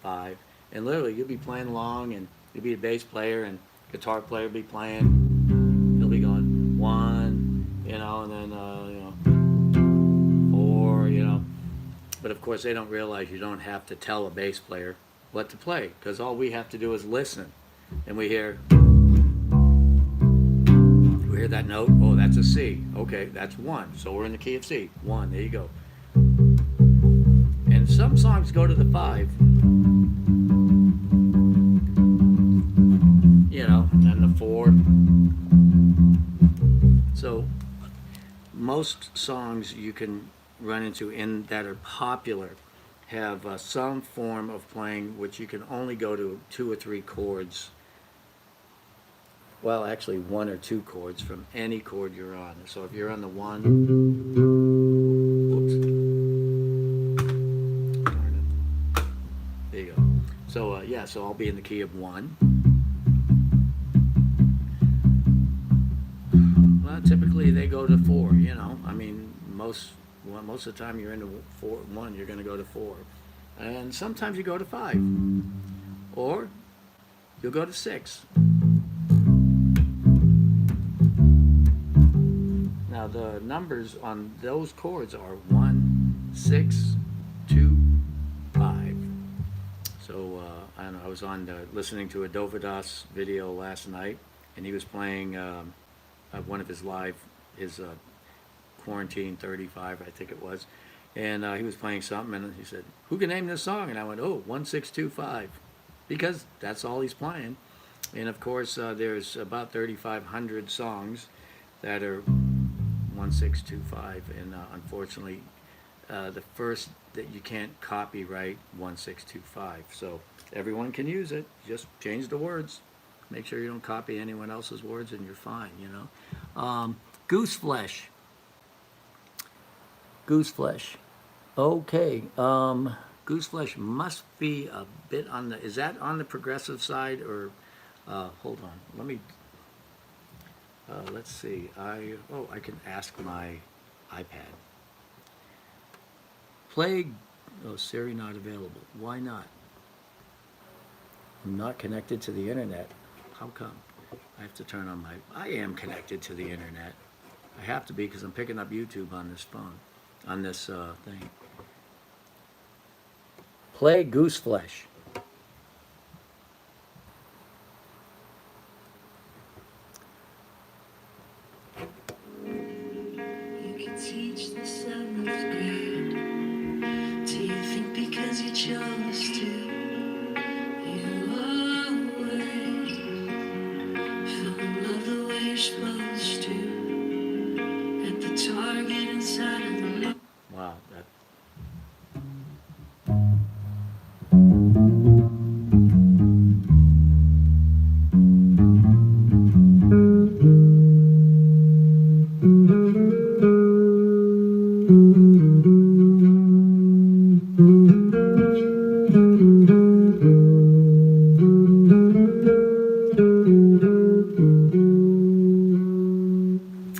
5, and literally you'll be playing along, and you'll be a bass player, and guitar player will be playing. He'll be going 1, you know, and then you know, 4, you know. But of course, they don't realize you don't have to tell a bass player what to play, because all we have to do is listen, and we hear that note. Oh, that's a C. Okay, that's 1. So we're in the key of C. 1. There you go. And some songs go to the 5. You know, and then the 4. So most songs you can run into in that are popular have some form of playing which you can only go to 2 or 3 chords. Well, actually 1 or 2 chords from any chord you're on. So if you're on the 1, whoops, darn it. There you go. So yeah, so I'll be in the key of 1. Well, typically they go to 4. You know, I mean, most of the time you're into 1, you're going to go to 4, and sometimes you go to 5, or you'll go to 6. Now the numbers on those chords are 1, 6, 2, 5. So I don't know. I was on listening to a Dovydas video last night, and he was playing one of his Quarantine 35, I think it was, and he was playing something, and he said, "Who can name this song?" And I went, "Oh, 1625," because that's all he's playing. And of course, there's about 3,500 songs that are 1625, and unfortunately the first that you can't copyright 1625, so everyone can use it. Just change the words, make sure you don't copy anyone else's words, and you're fine, you know. Gooseflesh. Okay, Gooseflesh must be a bit on the, is that on the progressive side, or hold on, let me let's see. I can ask my iPad. Play. Oh, Siri not available. Why not? I'm not connected to the internet. How come? I have to turn on my. I am connected to the internet. I have to be, because I'm picking up YouTube on this phone, on this thing. Play Gooseflesh. Teach the 7th grade. Do you think because you chose to, you always fell in love the way you're supposed to, at the target inside of the Wow, that.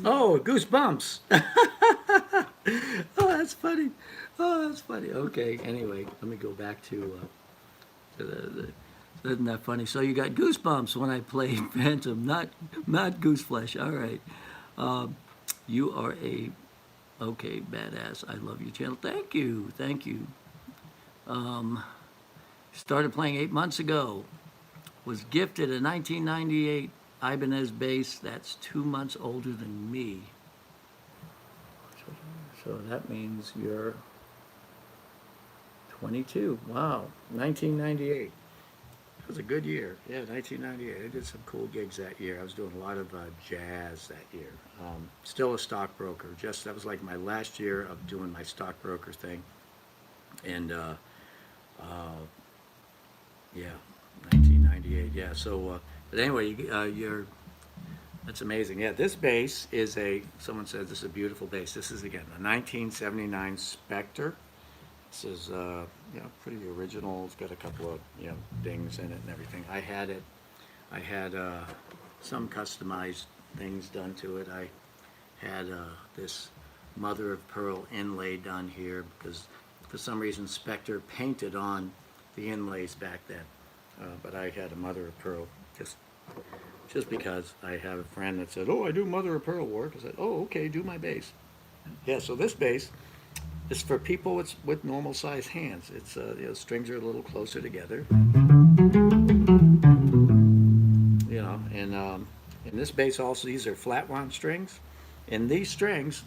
Oh, goosebumps. Oh, that's funny. Oh, that's funny. Okay, anyway, let me go back to isn't that funny? So you got goosebumps when I played Phantom, not Gooseflesh. All right. You are a, okay, badass. I love your channel. Thank you. Started playing 8 months ago. Was gifted a 1998 Ibanez bass. That's 2 months older than me. So that means you're 22. Wow, 1998. It was a good year. Yeah, 1998. I did some cool gigs that year. I was doing a lot of jazz that year. Still a stockbroker. That was like my last year of doing my stockbroker thing. And yeah, 1998. Yeah. So, but anyway, that's amazing. Yeah, this bass is someone said this is a beautiful bass. This is, again, a 1979 Spectre. This is, pretty original. It's got a couple of, dings in it and everything. I had some customized things done to it. I had this mother of pearl inlay done here because for some reason Spectre painted on the inlays back then. But I had a mother of pearl just because I have a friend that said, "Oh, I do mother of pearl work." I said, "Oh, okay, do my bass." Yeah, so this bass is for people with normal sized hands. It's strings are a little closer together, and in this bass also these are flat wound strings, and these strings,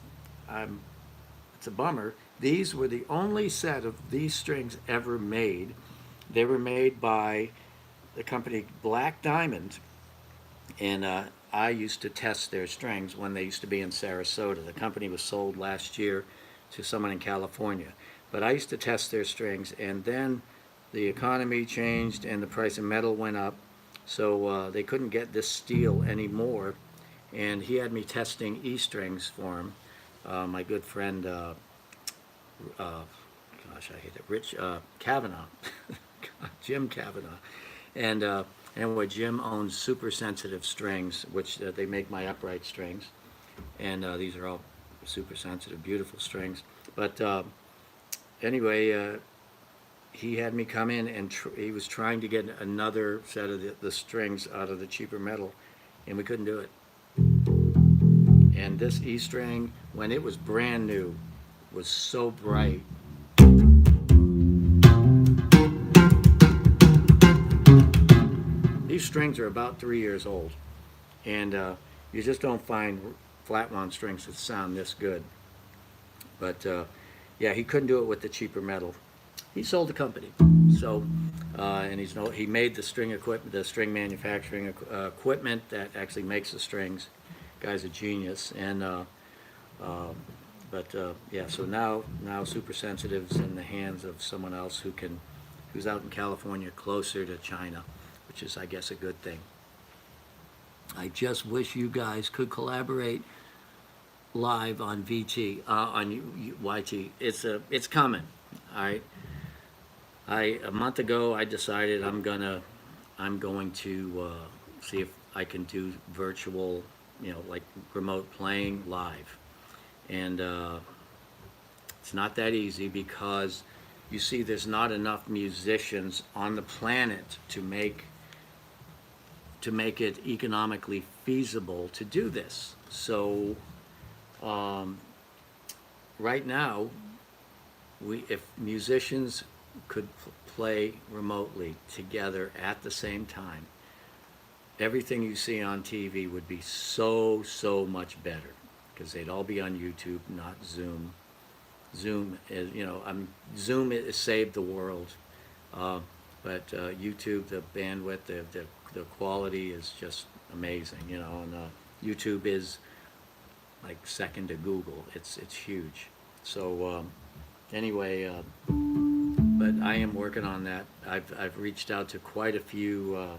it's a bummer. These were the only set of these strings ever made. They were made by the company Black Diamond, and I used to test their strings when they used to be in Sarasota. The company was sold last year to someone in California. But I used to test their strings, and then the economy changed and the price of metal went up, so they couldn't get this steel anymore. And he had me testing E strings for him. My good friend, gosh, I hate it, Rich Kavanaugh, Jim Kavanaugh. And anyway, Jim owns Super Sensitive Strings, which they make my upright strings. And these are all super sensitive, beautiful strings. But anyway, he had me come in and he was trying to get another set of the strings out of the cheaper metal, and we couldn't do it. And this E string, when it was brand new, was so bright. These strings are about 3 years old, and you just don't find flat wound strings that sound this good. But yeah, he couldn't do it with the cheaper metal. He sold the company, so and he made the string equipment, the string manufacturing equipment that actually makes the strings. Guy's a genius, and yeah. So now Super Sensitive's in the hands of someone else who's out in California, closer to China, which is, I guess, a good thing. I just wish you guys could collaborate live on VT, on YT. It's coming. All right. A month ago I decided I'm going to see if I can do virtual, like remote playing live, and it's not that easy because you see there's not enough musicians on the planet to make it economically feasible to do this. So right now, if musicians could play remotely together at the same time, everything you see on TV would be so much better because they'd all be on YouTube, not Zoom. Zoom is, Zoom has saved the world, but YouTube, the bandwidth, the quality is just amazing, and YouTube is like second to Google. It's huge. So anyway, but I am working on that. I've reached out to quite a few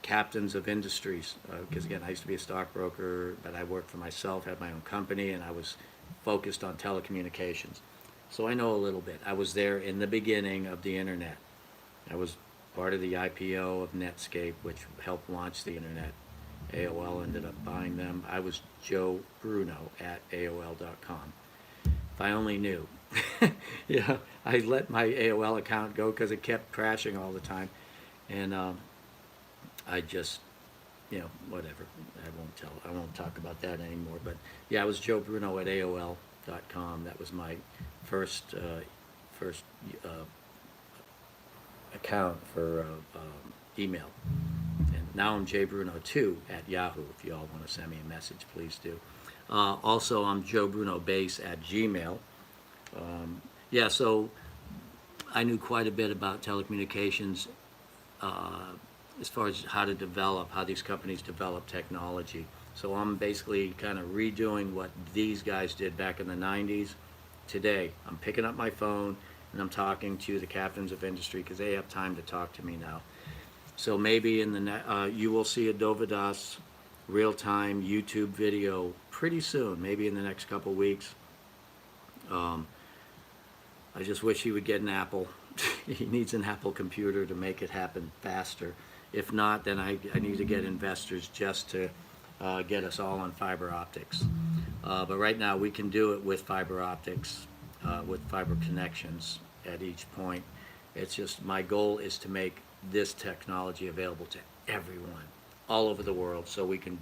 captains of industries because again, I used to be a stockbroker, but I worked for myself, had my own company, and I was focused on telecommunications. So I know a little bit. I was there in the beginning of the internet. I was part of the IPO of Netscape, which helped launch the internet. AOL ended up buying them. I was Joe Bruno at AOL.com. If I only knew. Yeah, I let my AOL account go because it kept crashing all the time. And I just, whatever. I won't talk about that anymore. But yeah, I was Joe Bruno at AOL.com. That was my first account for email. And now I'm JBruno2 at Yahoo. If you all want to send me a message, please do. Also, I'm JoeBrunoBass at Gmail. Yeah, so I knew quite a bit about telecommunications as far as how these companies develop technology. So I'm basically kind of redoing what these guys did back in the 90s. Today, I'm picking up my phone and I'm talking to the captains of industry because they have time to talk to me now. So maybe you will see a Dovydas real-time YouTube video pretty soon, maybe in the next couple weeks. I just wish he would get an Apple. He needs an Apple computer to make it happen faster. If not, then I need to get investors just to get us all on fiber optics. But right now we can do it with fiber optics, with fiber connections at each point. It's just my goal is to make this technology available to everyone all over the world, so we can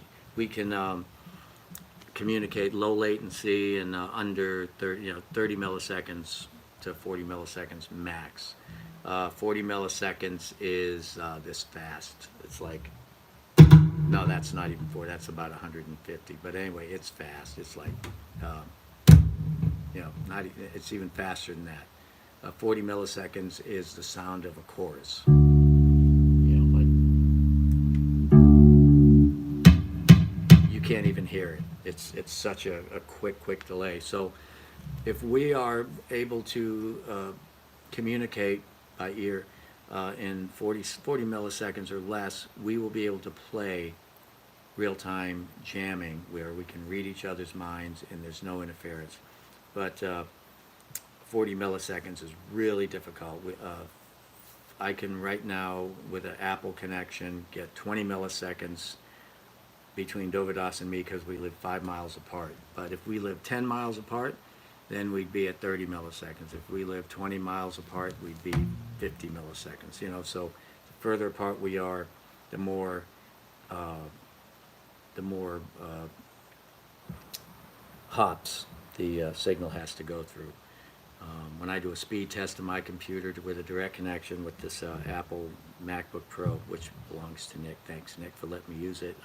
communicate low latency and under 30 milliseconds to 40 milliseconds max. 40 milliseconds is this fast. It's like, no, that's not even 4. That's about 150. But anyway, it's fast. It's like, it's even faster than that. 40 milliseconds is the sound of a chorus. You can't even hear it. It's such a quick delay. So if we are able to communicate by ear in 40 milliseconds or less, we will be able to play real-time jamming where we can read each other's minds and there's no interference. But 40 milliseconds is really difficult. I can right now, with an Apple connection, get 20 milliseconds between Dovydas and me because we live 5 miles apart. But if we live 10 miles apart, then we'd be at 30 milliseconds. If we live 20 miles apart, we'd be 50 milliseconds. So the further apart we are, the more hops the signal has to go through. When I do a speed test of my computer with a direct connection with this Apple MacBook Pro, which belongs to Nick, thanks Nick for letting me use it,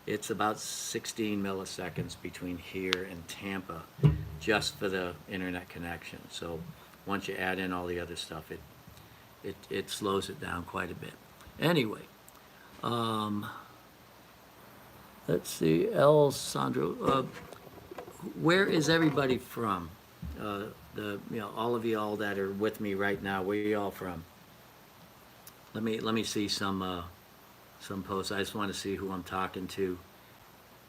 it's about 16 milliseconds between here and Tampa just for the internet connection. So once you add in all the other stuff, it slows it down quite a bit. Anyway, let's see, El Sandro, where is everybody from? All of y'all that are with me right now, where are y'all from? Let me see some posts. I just want to see who I'm talking to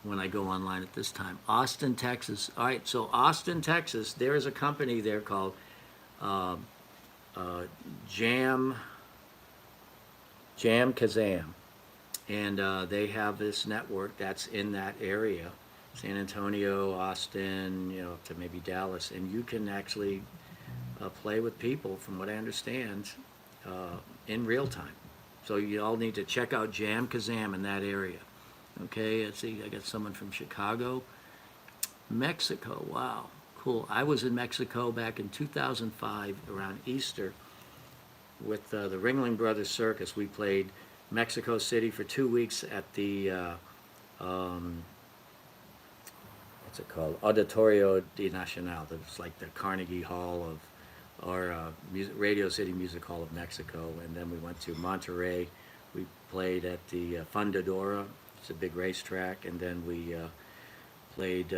when I go online at this time. Austin, Texas. All right, so Austin, Texas, there is a company there called Jam Kazam, and they have this network that's in that area, San Antonio, Austin, to maybe Dallas, and you can actually play with people, from what I understand, in real time. So you all need to check out Jam Kazam in that area. Okay, let's see, I got someone from Chicago. Mexico, wow, cool. I was in Mexico back in 2005 around Easter with the Ringling Brothers Circus. We played Mexico City for 2 weeks at the, what's it called? Auditorio de Nacional. It's like the Carnegie Hall of, or Radio City Music Hall of Mexico. And then we went to Monterrey. We played at the Fundadora. It's a big racetrack. And then we played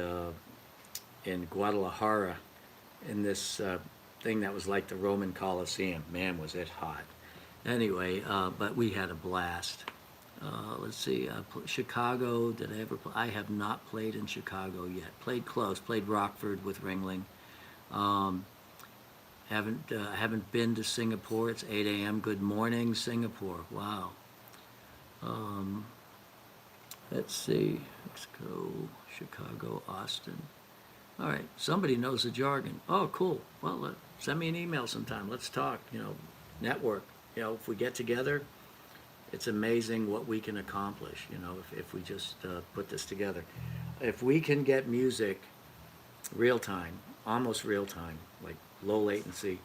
in Guadalajara in this thing that was like the Roman Colosseum. Man, was it hot. Anyway, but we had a blast. Let's see, Chicago, did I ever play? I have not played in Chicago yet. Played close, played Rockford with Ringling. Haven't been to Singapore. It's 8 a.m. Good morning, Singapore. Wow. Let's see, Mexico, Chicago, Austin. All right, somebody knows the jargon. Oh, cool. Well, send me an email sometime. Let's talk, network. If we get together, it's amazing what we can accomplish, if we just put this together. If we can get music real time, almost real time, like low latency,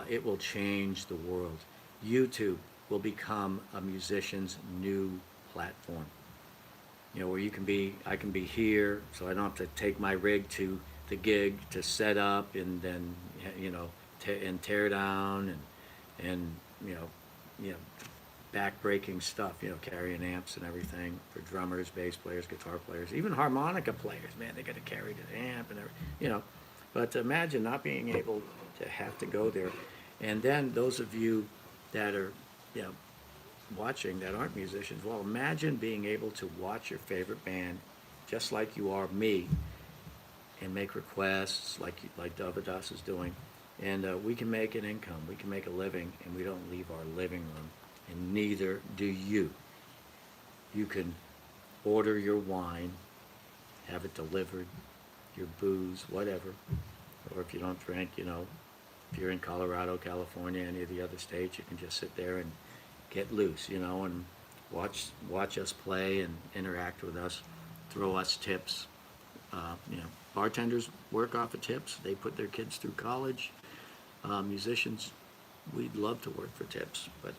it will change the world. YouTube will become a musician's new platform. Where I can be here, so I don't have to take my rig to the gig to set up and then, and tear down and back-breaking stuff, carrying amps and everything for drummers, bass players, guitar players, even harmonica players. Man, they got to carry the amp and everything. But imagine not being able to have to go there. And then those of you that are, watching that aren't musicians, well, imagine being able to watch your favorite band, just like you are me, and make requests like Dovydas is doing. And we can make an income, we can make a living, and we don't leave our living room, and neither do you. You can order your wine, have it delivered, your booze, whatever, or if you don't drink, if you're in Colorado, California, any of the other states, you can just sit there and get loose, and watch us play and interact with us, throw us tips. Bartenders work off of tips. They put their kids through college. Musicians, we'd love to work for tips, but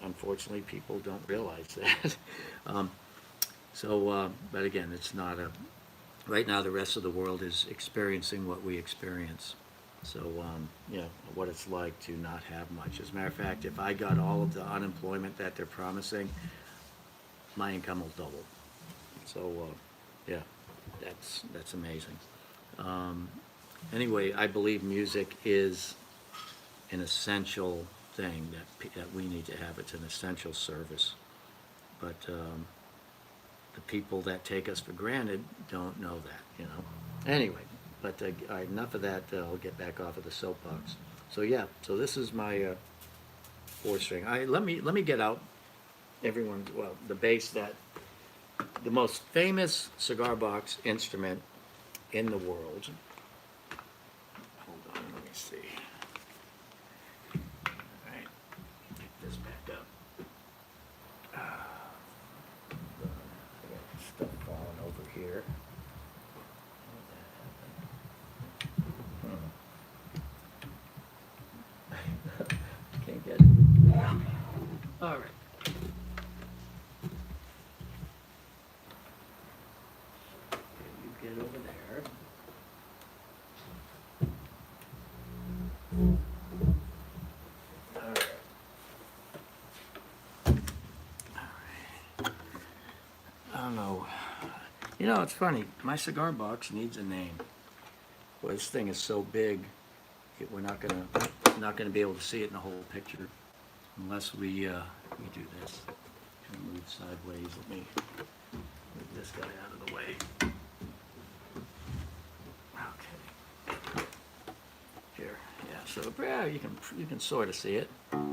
unfortunately people don't realize that. But again, it's not right now the rest of the world is experiencing what we experience. So, what it's like to not have much. As a matter of fact, if I got all of the unemployment that they're promising, my income will double. So, that's amazing. Anyway, I believe music is an essential thing that we need to have. It's an essential service. But the people that take us for granted don't know that, Anyway, but enough of that. I'll get back off of the soapbox. So this is my 4-string. Let me get out the bass, that the most famous cigar box instrument in the world. Hold on, let me see. All right, pick this back up. I got stuff falling over here. Can't get it. All right. Get over there. All right. I don't know. It's funny. My cigar box needs a name. Well, this thing is so big, we're not gonna be able to see it in the whole picture unless we do this. I'm gonna move sideways. Let me move this guy out of the way. Okay. Here, yeah. So you can sort of see it. All right.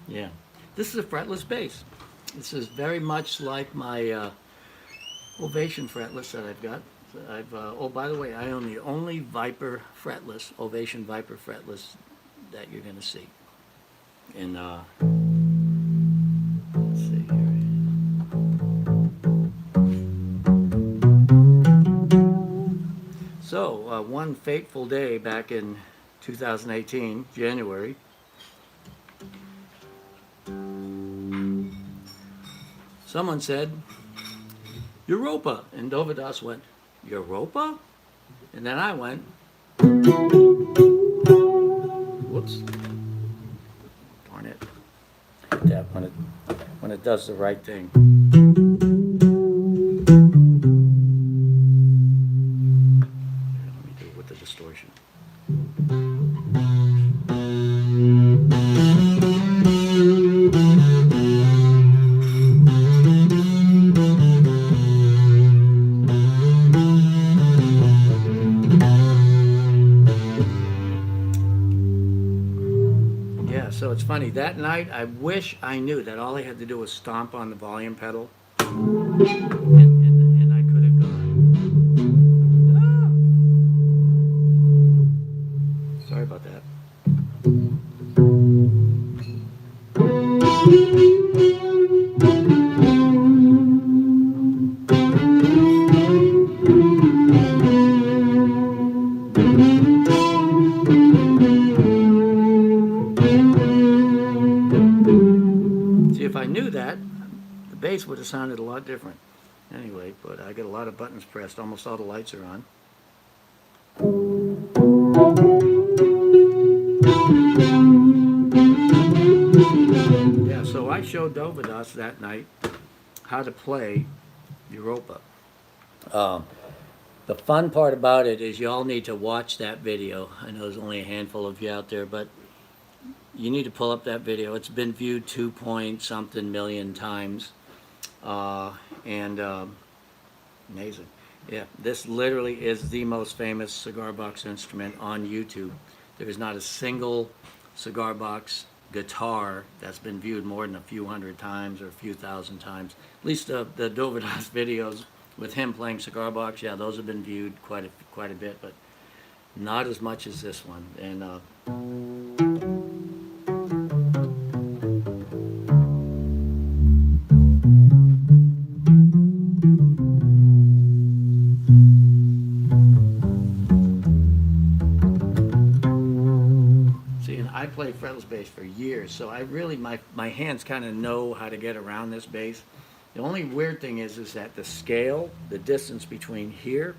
Yeah, this is a fretless bass. This is very much like my Ovation fretless that I've got. Oh, by the way, I own the only Viper fretless, Ovation Viper fretless that you're going to see. And let's see here. So, one fateful day back in 2018, January, someone said, Europa. And Dovydas went, Europa? And then I went, whoops. Darn it. That when it does the right thing. Let me do it with the distortion. So it's funny, that night I wish I knew that all I had to do was stomp on the volume pedal and I could have gone. Ah! Sorry about that. have sounded a lot different. Anyway, but I got a lot of buttons pressed. Almost all the lights are on. Yeah, so I showed Dovydas that night how to play Europa. The fun part about it is you all need to watch that video. I know there's only a handful of you out there, but you need to pull up that video. It's been viewed 2 point something million times. Amazing. Yeah, this literally is the most famous cigar box instrument on YouTube. There's not a single cigar box guitar that's been viewed more than a few hundred times or a few thousand times. At least the Dovydas videos with him playing cigar box, yeah, those have been viewed quite a bit, but not as much as this one. And see, and I played fretless bass for years, so I really, my hands kind of know how to get around this bass. The only weird thing is that the scale, the distance between here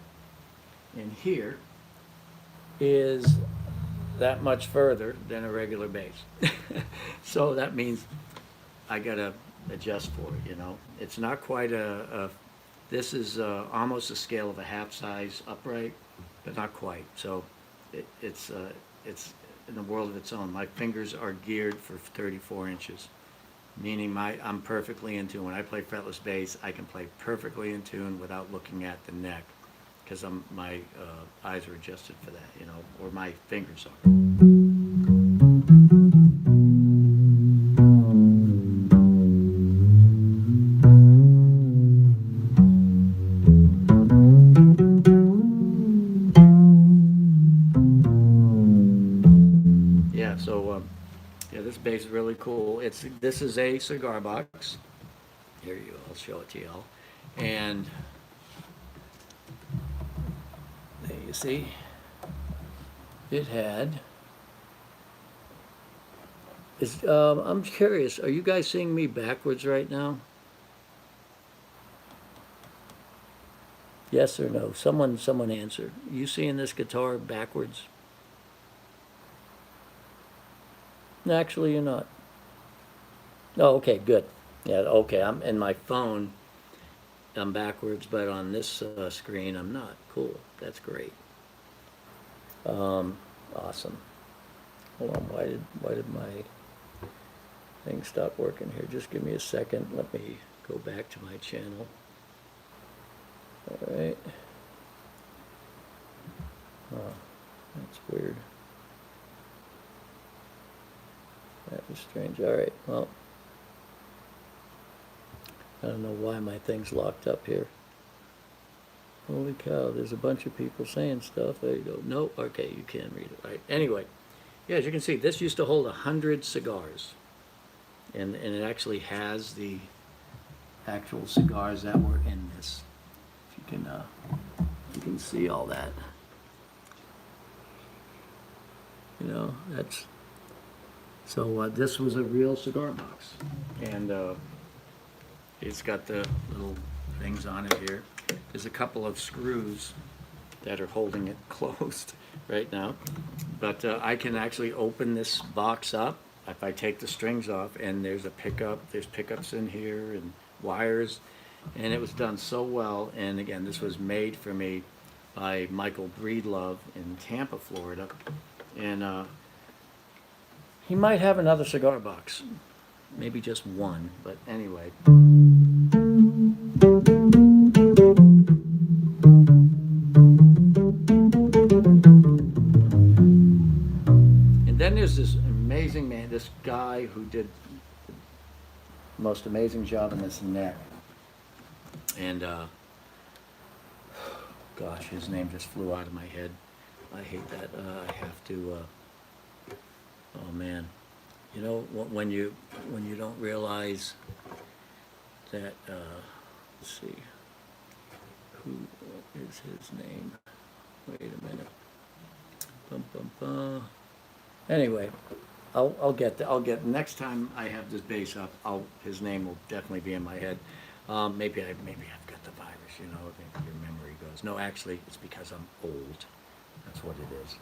and here is that much further than a regular bass. So that means I gotta adjust for it, you know. It's not quite this is almost the scale of a half size upright, but not quite. So it's in a world of its own. My fingers are geared for 34 inches. Meaning I'm perfectly in tune. When I play fretless bass, I can play perfectly in tune without looking at the neck, because my eyes are adjusted for that, you know, or my fingers are. Yeah, so yeah, this bass is really cool. This is a cigar box. Here you go, I'll show it to y'all. And there you see, it had. I'm curious, are you guys seeing me backwards right now? Yes or no? Someone answer. Are you seeing this guitar backwards? No, actually, you're not. Oh, okay, good. Yeah, okay, I'm in my phone. I'm backwards, but on this screen, I'm not. Cool. That's great. Awesome. Hold on. Why did my thing stop working here? Just give me a second. Let me go back to my channel. All right. Oh, that's weird. That was strange. All right. Well, I don't know why my thing's locked up here. Holy cow, there's a bunch of people saying stuff. There you go. No, okay, you can read it. Right. Anyway, yeah, as you can see, this used to hold 100 cigars. And it actually has the actual cigars that were in this. If you can see all that. You know, that's... So this was a real cigar box. And it's got the little things on it here. There's a couple of screws that are holding it closed right now. But I can actually open this box up if I take the strings off, and there's a pickup. There's pickups in here and wires. And it was done so well. And again, this was made for me by Michael Breedlove in Tampa, Florida. And he might have another cigar box. Maybe just one, but anyway. And then there's this amazing man, this guy who did the most amazing job in this neck. And gosh, his name just flew out of my head. I hate that. I have to oh man, you know, when you don't realize that let's see, what is his name? Wait a minute. Bum, bum, bum. Anyway, I'll get next time I have this bass up. His name will definitely be in my head. Maybe I've got the virus, you know, maybe your memory goes. No, actually, it's because I'm old. That's what it is.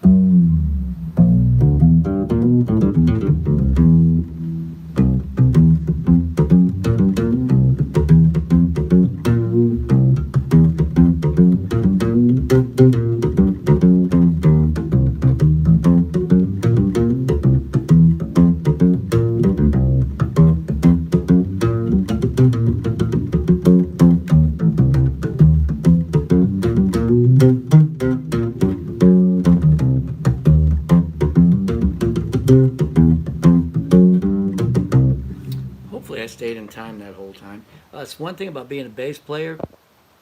Hopefully I stayed in time that whole time. It's one thing about being a bass player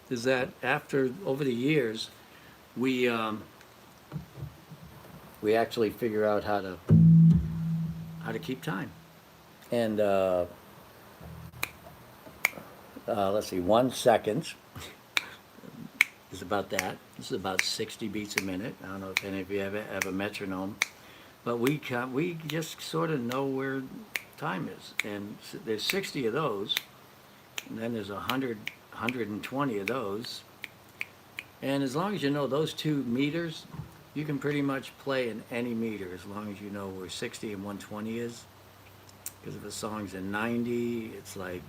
is that over the years, we actually figure out how to keep time. And let's see, 1 second is about that. This is about 60 beats a minute. I don't know if any of you have a metronome, but we just sort of know where time is. And there's 60 of those, and then there's 120 of those. And as long as you know those 2 meters, you can pretty much play in any meter as long as you know where 60 and 120 is. Because if a song's in 90, it's like,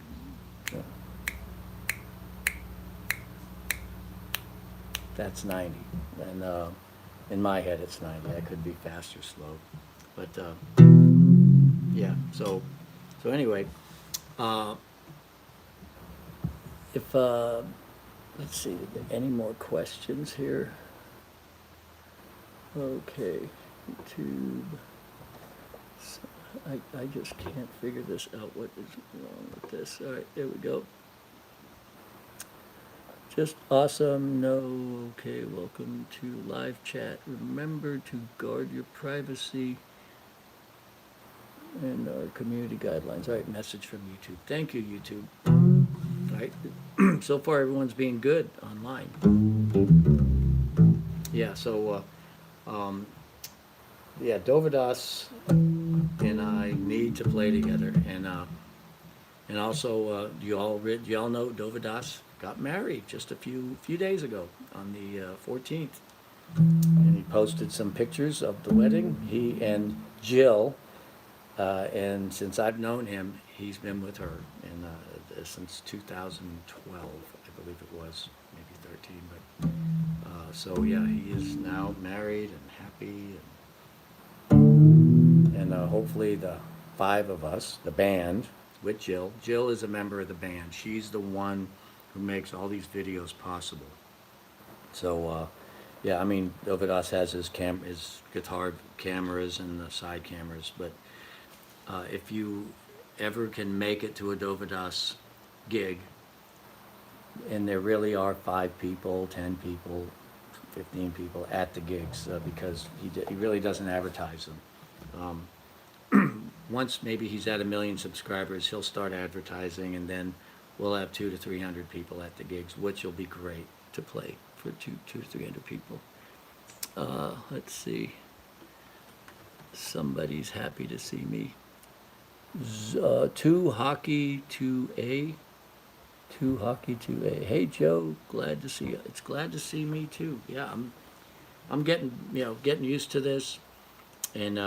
that's 90. And in my head, it's 90. I could be fast or slow. But yeah, so anyway, if let's see, any more questions here? Okay, YouTube. So I just can't figure this out. What is wrong with this? All right, there we go. Just awesome. No, okay, welcome to live chat. Remember to guard your privacy and our community guidelines. All right, message from YouTube. Thank you, YouTube. All right, so far everyone's being good online. Yeah, so, yeah, Dovydas and I need to play together. And also, do you all know Dovydas got married just a few days ago on the 14th. And he posted some pictures of the wedding. He and Jill, and since I've known him, he's been with her since 2012, I believe it was, maybe 13. But so yeah, he is now married and happy, and hopefully the 5 of us, the band, with Jill. Jill is a member of the band. She's the one who makes all these videos possible. So yeah, I mean, Dovydas has his guitar cameras and the side cameras, but if you ever can make it to a Dovydas gig, and there really are 5 people, 10 people, 15 people at the gigs, because he really doesn't advertise them. Once maybe he's at 1 million subscribers, he'll start advertising, and then we'll have 200 to 300 people at the gigs, which will be great to play for 200 to 300 people. Let's see. Somebody's happy to see me. 2 hockey 2A. 2 hockey 2A. Hey Joe, glad to see you. It's glad to see me too. Yeah, I'm getting used to this, and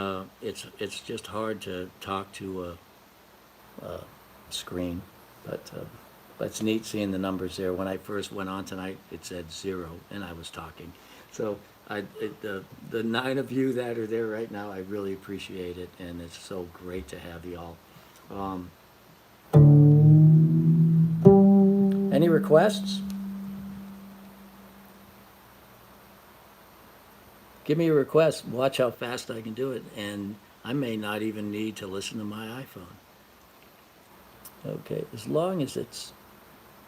it's just hard to talk to a screen, but it's neat seeing the numbers there. When I first went on tonight, it said 0, and I was talking. So the 9 of you that are there right now, I really appreciate it, and it's so great to have you all. Any requests? Give me a request. Watch how fast I can do it, and I may not even need to listen to my iPhone. Okay, as long as it's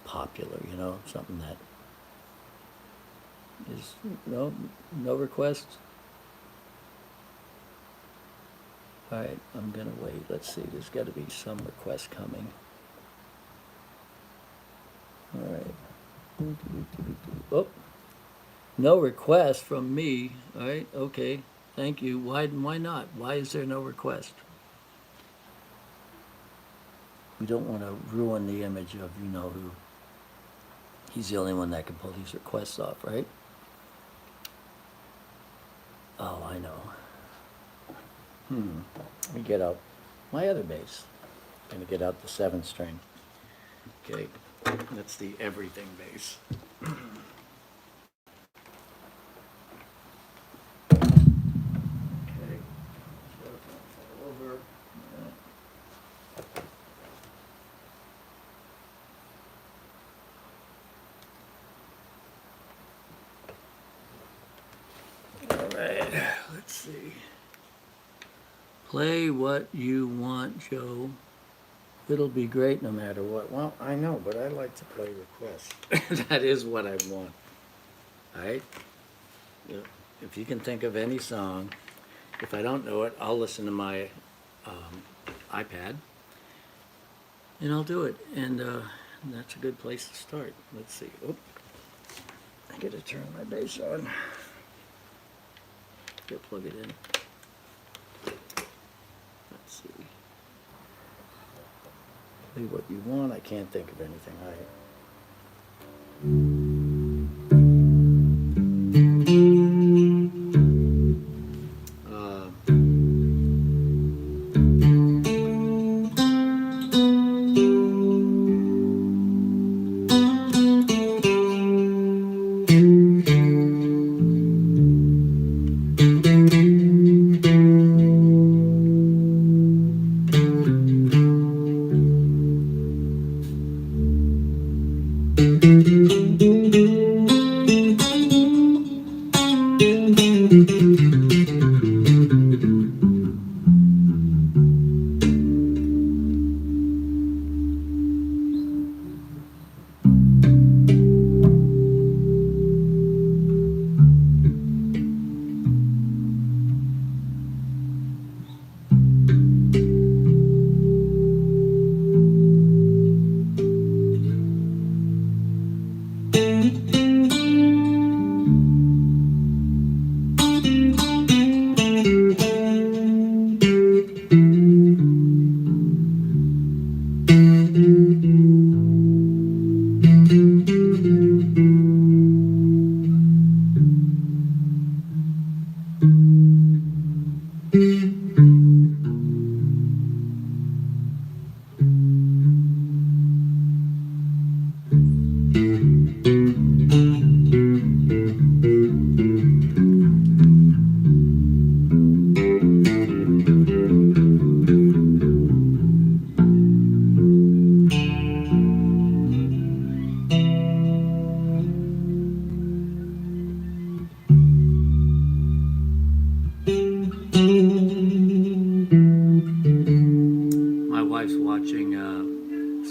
popular, something that is no requests. All right, I'm gonna wait. Let's see. There's got to be some requests coming. All right. Oh, no request from me. All right. Okay. Thank you. Why not? Why is there no request? We don't want to ruin the image of who. He's the only one that can pull these requests off, right? Oh, I know. Let me get out my other bass. Gonna get out the 7th string. Okay, that's the everything bass. Okay, over. All right, let's see. Play what you want, Joe. It'll be great no matter what. Well, I know, but I like to play requests. That is what I want. All right? If you can think of any song, if I don't know it, I'll listen to my iPad, and I'll do it. And that's a good place to start. Let's see. Oop. I gotta turn my bass on. Gotta plug it in. Let's see. Play what you want. I can't think of anything.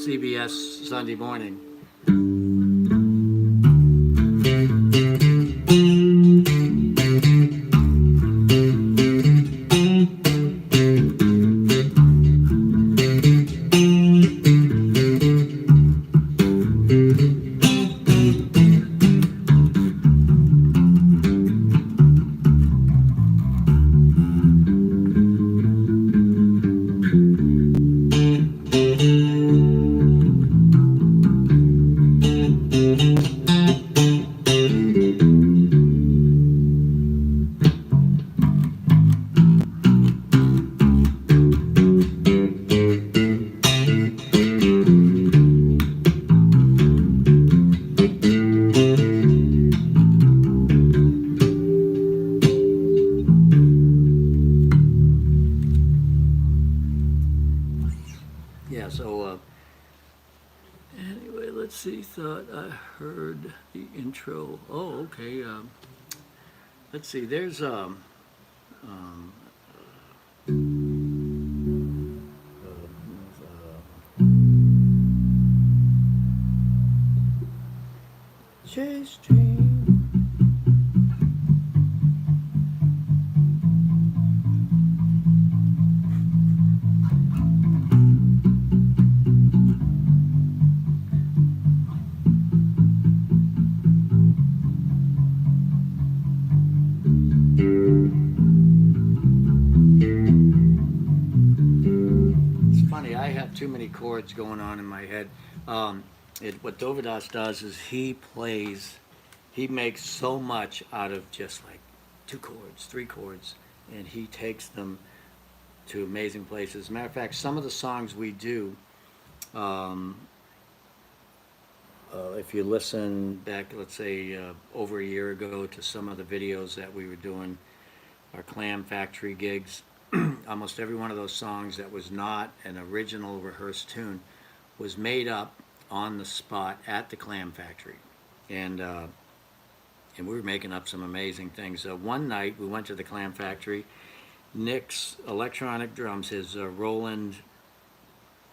CBS Sunday Morning. Yeah, so anyway, let's see. Thought I heard the intro. Oh, okay. Let's see. There's Chase Dream. Too many chords going on in my head. what Dovydas does is he makes so much out of just like 2 chords, 3 chords, and he takes them to amazing places. As a matter of fact, some of the songs we do, um, if you listen back, let's say over a year ago, to some of the videos that we were doing, our Clam Factory gigs, almost every one of those songs that was not an original rehearsed tune was made up on the spot at the Clam Factory. And we were making up some amazing things. One night we went to the Clam Factory. Nick's electronic drums, his Roland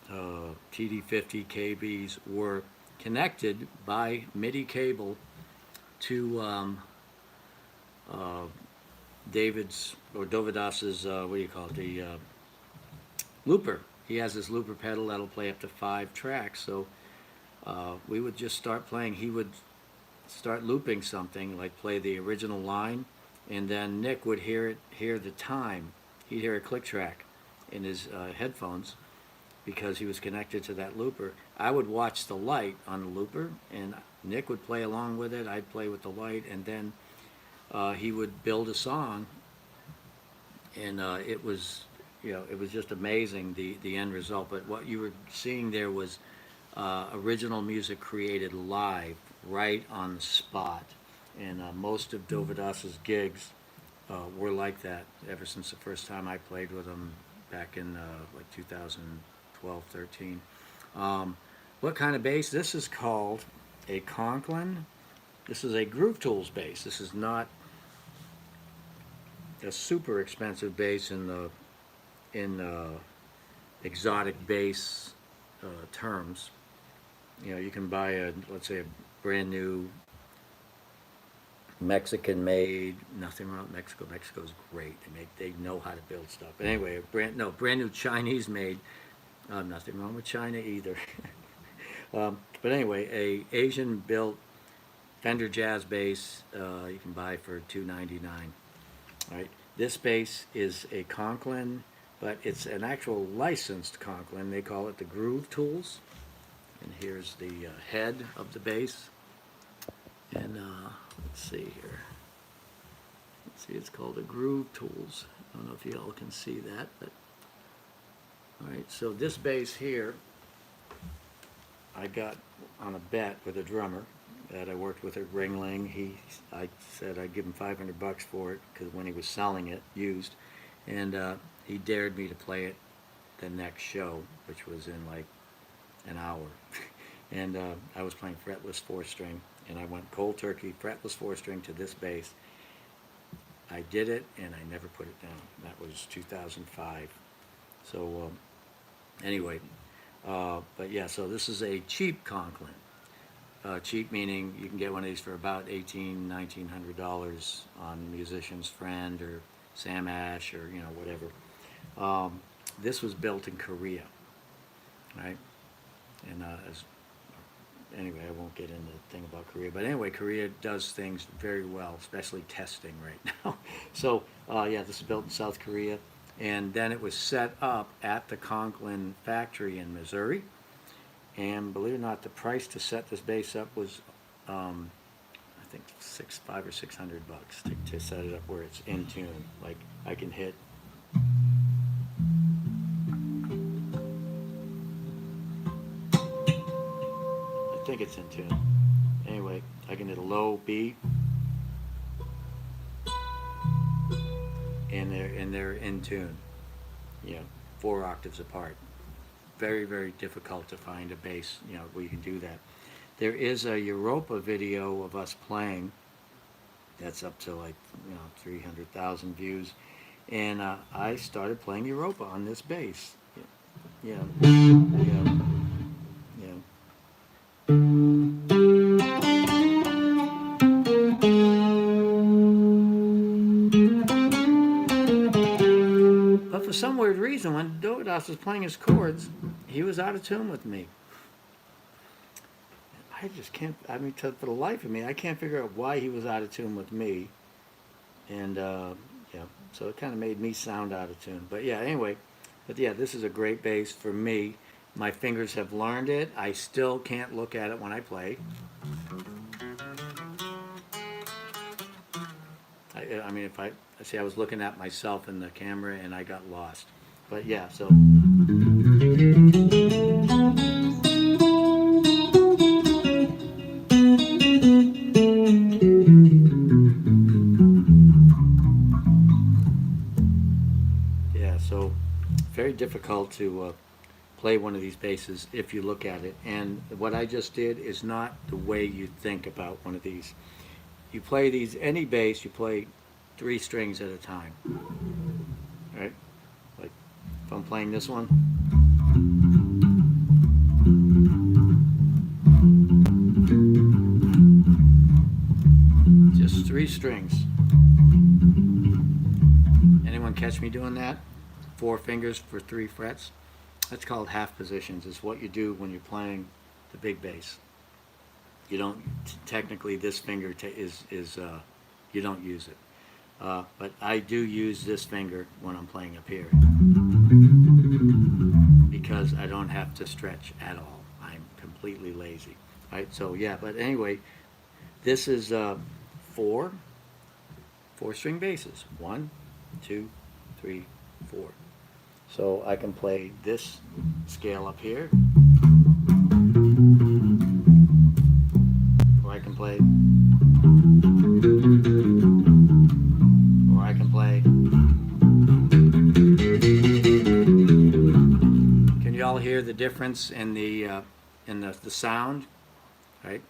TD50 KBs, were connected by MIDI cable to David's or Dovydas's what do you call it, the looper. He has this looper pedal that'll play up to 5 tracks. So we would just start playing. He would start looping something, like play the original line, and then Nick would hear the time. He'd hear a click track in his headphones because he was connected to that looper. I would watch the light on the looper, and Nick would play along with it. I'd play with the light, and then he would build a song, and it was just amazing, the end result. But what you were seeing there was original music created live, right on the spot. And most of Dovydas's gigs were like that ever since the first time I played with him back in like 2012, 13. What kind of bass? This is called a Conklin. This is a Groove Tools bass. This is not a super expensive bass in exotic bass terms. You can buy let's say a brand new Mexican-made. Nothing wrong with Mexico. Mexico's great. They know how to build stuff. But anyway, a brand new Chinese-made. Nothing wrong with China either. But anyway, a Asian-built Fender Jazz bass you can buy for $2.99. Right. This bass is a Conklin, but it's an actual licensed Conklin. They call it the Groove Tools. And here's the head of the bass. And let's see here. Let's see, it's called a Groove Tools. I don't know if you all can see that, but all right. So this bass here, I got on a bet with a drummer that I worked with at Ringling. I said I'd give him $500 for it because when he was selling it used, and he dared me to play it the next show, which was in like an hour. And I was playing fretless 4-string, and I went cold turkey, fretless 4-string to this bass. I did it, and I never put it down. That was 2005. So anyway, but yeah, so this is a cheap Conklin. Cheap meaning you can get one of these for about $1,900 on Musician's Friend or Sam Ash or whatever. This was built in Korea, right? And anyway, I won't get into the thing about Korea, but anyway, Korea does things very well, especially testing right now. So yeah, this is built in South Korea, and then it was set up at the Conklin factory in Missouri. And believe it or not, the price to set this bass up was, I think, $500 or $600 to set it up where it's in tune. Like I can hit. I think it's in tune. Anyway, I can hit a low B, and they're in tune. 4 octaves apart. Very, very difficult to find a bass, where you can do that. There is a Europa video of us playing that's up to like 300,000 views, and I started playing Europa on this bass. Yeah. But for some weird reason, when Dovydas was playing his chords, he was out of tune with me. I just can't, for the life of me, I can't figure out why he was out of tune with me. And, so it kind of made me sound out of tune. But yeah, anyway, this is a great bass for me. My fingers have learned it. I still can't look at it when I play. I mean, if I see, I was looking at myself in the camera and I got lost. But yeah, so. Yeah, so very difficult to play one of these basses if you look at it. And what I just did is not the way you think about one of these. You play these, any bass, you play 3 strings at a time. Right? Like if I'm playing this one. Just 3 strings. Anyone catch me doing that? 4 fingers for 3 frets? That's called half positions. It's what you do when you're playing the big bass. You don't, technically this finger you don't use it. But I do use this finger when I'm playing up here because I don't have to stretch at all. I'm completely lazy. Right? So yeah, but anyway, this is 4 string basses. 1, 2, 3, 4. So I can play this scale up here, or I can play, or I can play. Can you all hear the difference in the sound? Right?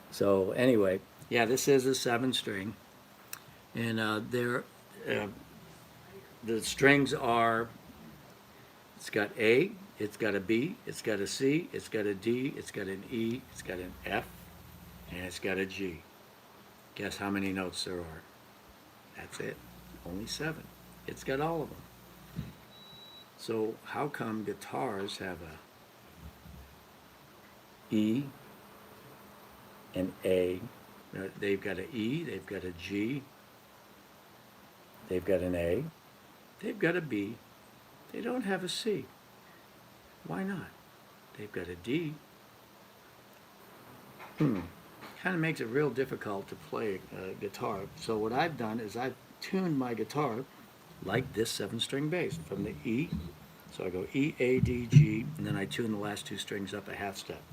So anyway, yeah, this is a 7 string, and the strings are, it's got A, it's got a B, it's got a C, it's got a D, it's got an E, it's got an F, and it's got a G. Guess how many notes there are? That's it. Only 7. It's got all of them. So how come guitars have a E, an A, they've got an E, they've got a G, they've got an A, they've got a B, they don't have a C. Why not? They've got a D. Kind of makes it real difficult to play guitar. So what I've done is I've tuned my guitar like this 7-string bass from the E. So I go E, A, D, G, and then I tune the last 2 strings up a half step.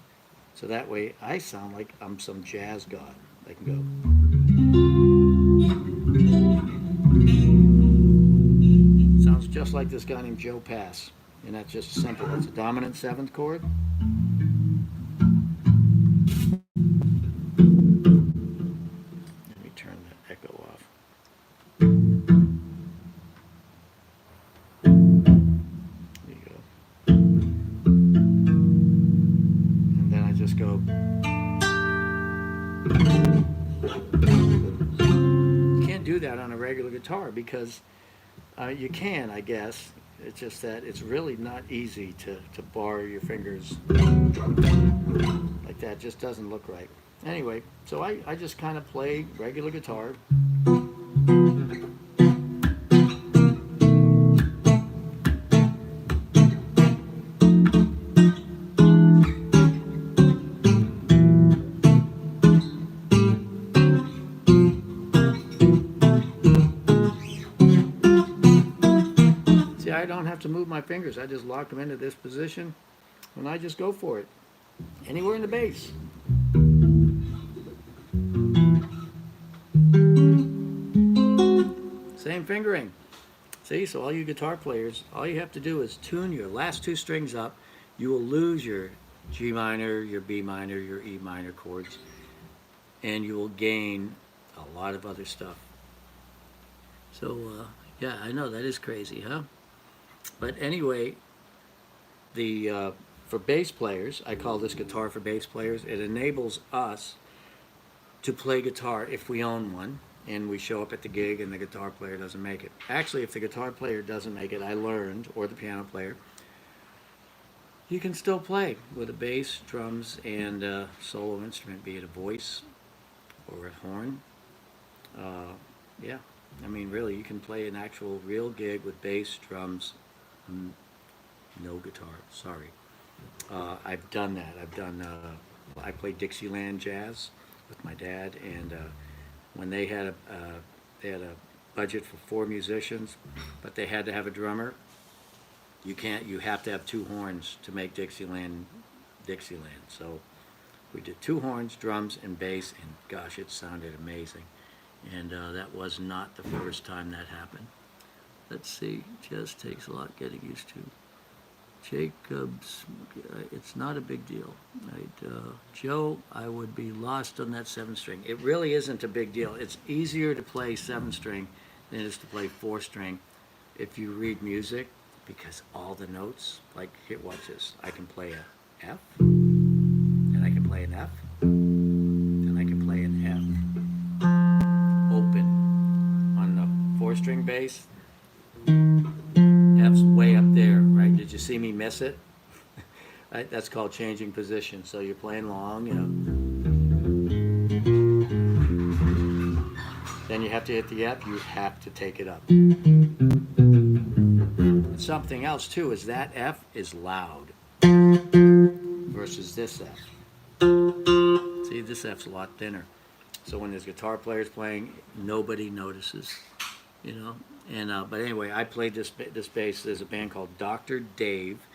So that way I sound like I'm some jazz god. I can go. Sounds just like this guy named Joe Pass. And that's just simple. It's a dominant 7th chord. Let me turn that echo off. There you go. And then I just go. You can't do that on a regular guitar because you can, I guess. It's just that it's really not easy to bar your fingers like that. It just doesn't look right. Anyway, so I just kind of play regular guitar. I don't have to move my fingers. I just lock them into this position and I just go for it. Anywhere in the bass. Same fingering. See, so all you guitar players, all you have to do is tune your last 2 strings up. You will lose your G minor, your B minor, your E minor chords, and you will gain a lot of other stuff. So, yeah, I know that is crazy, huh? But anyway, for bass players, I call this guitar for bass players. It enables us to play guitar if we own one and we show up at the gig and the guitar player doesn't make it. Actually, if the guitar player doesn't make it, I learned, or the piano player, you can still play with a bass, drums, and a solo instrument, be it a voice or a horn. Yeah, I mean, really, you can play an actual real gig with bass, drums, no guitar, sorry. I've done that. I played Dixieland jazz with my dad, and when they had a budget for 4 musicians, but they had to have a drummer. You have to have 2 horns to make Dixieland. So we did 2 horns, drums, and bass, and gosh, it sounded amazing. And that was not the first time that happened. Let's see, just takes a lot getting used to. Jacobs, it's not a big deal. Right? Joe, I would be lost on that 7-string. It really isn't a big deal. It's easier to play 7-string than it is to play 4-string if you read music, because all the notes, like here, watch this. I can play a F, and I can play an F, and I can play an F. Open. On the 4-string bass, F's way up there, right? Did you see me miss it? Right? That's called changing position. So you're playing long, you know. Then you have to hit the F, you have to take it up. Something else too is that F is loud versus this F. See, this F's a lot thinner. So when there's guitar players playing, nobody notices, you know. And but anyway, I played this bass. There's a band called Dr. Dave,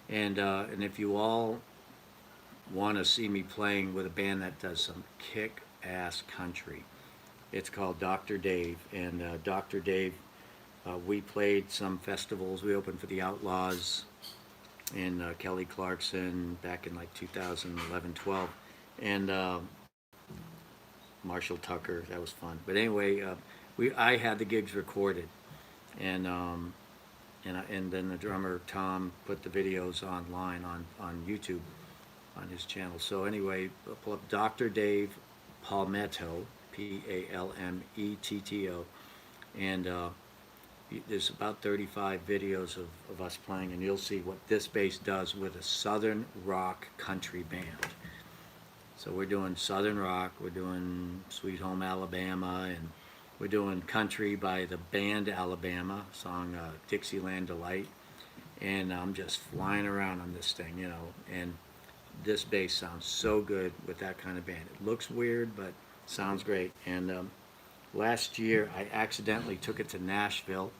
and if you all want to see me playing with a band that does some kick-ass country, it's called Dr. Dave. And Dr. Dave, we played some festivals. We opened for the Outlaws and Kelly Clarkson back in like 2011-12, and Marshall Tucker. That was fun. But anyway. I had the gigs recorded, and then the drummer Tom put the videos online on YouTube, on his channel. So anyway, pull up Dr. Dave Palmetto, Palmetto, and there's about 35 videos of us playing, and you'll see what this bass does with a Southern rock country band. So we're doing Southern rock, we're doing Sweet Home Alabama, and we're doing country by the band Alabama, song Dixieland Delight, and I'm just flying around on this thing, you know, and this bass sounds so good with that kind of band. It looks weird, but sounds great. And last year, I accidentally took it to Nashville,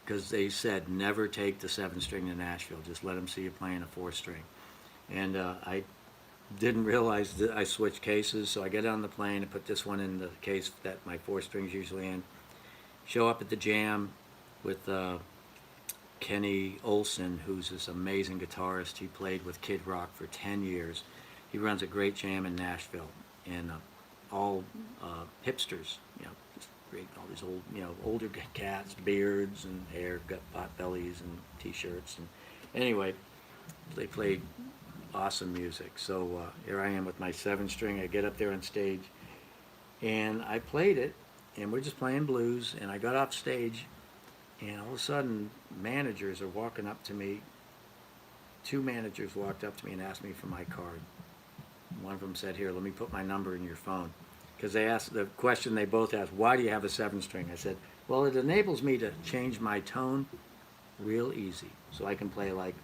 because they said never take the 7-string to Nashville, just let them see you playing a 4-string. And I didn't realize that I switched cases, so I get on the plane and put this one in the case that my 4-string's usually in. Show up at the jam with Kenny Olson, who's this amazing guitarist. He played with Kid Rock for 10 years. He runs a great jam in Nashville, and all hipsters, you know, just great, all these old, you know, older cats, beards and hair, got pot bellies and t-shirts, and anyway, they played awesome music. So here I am with my 7-string. I get up there on stage, and I played it, and we're just playing blues, and I got off stage, and all of a sudden managers are walking up to me. 2 managers walked up to me and asked me for my card. One of them said, "Here, let me put my number in your phone," because they asked the question they both asked, "Why do you have a 7-string?" I said, "Well, it enables me to change my tone real easy, so I can play like."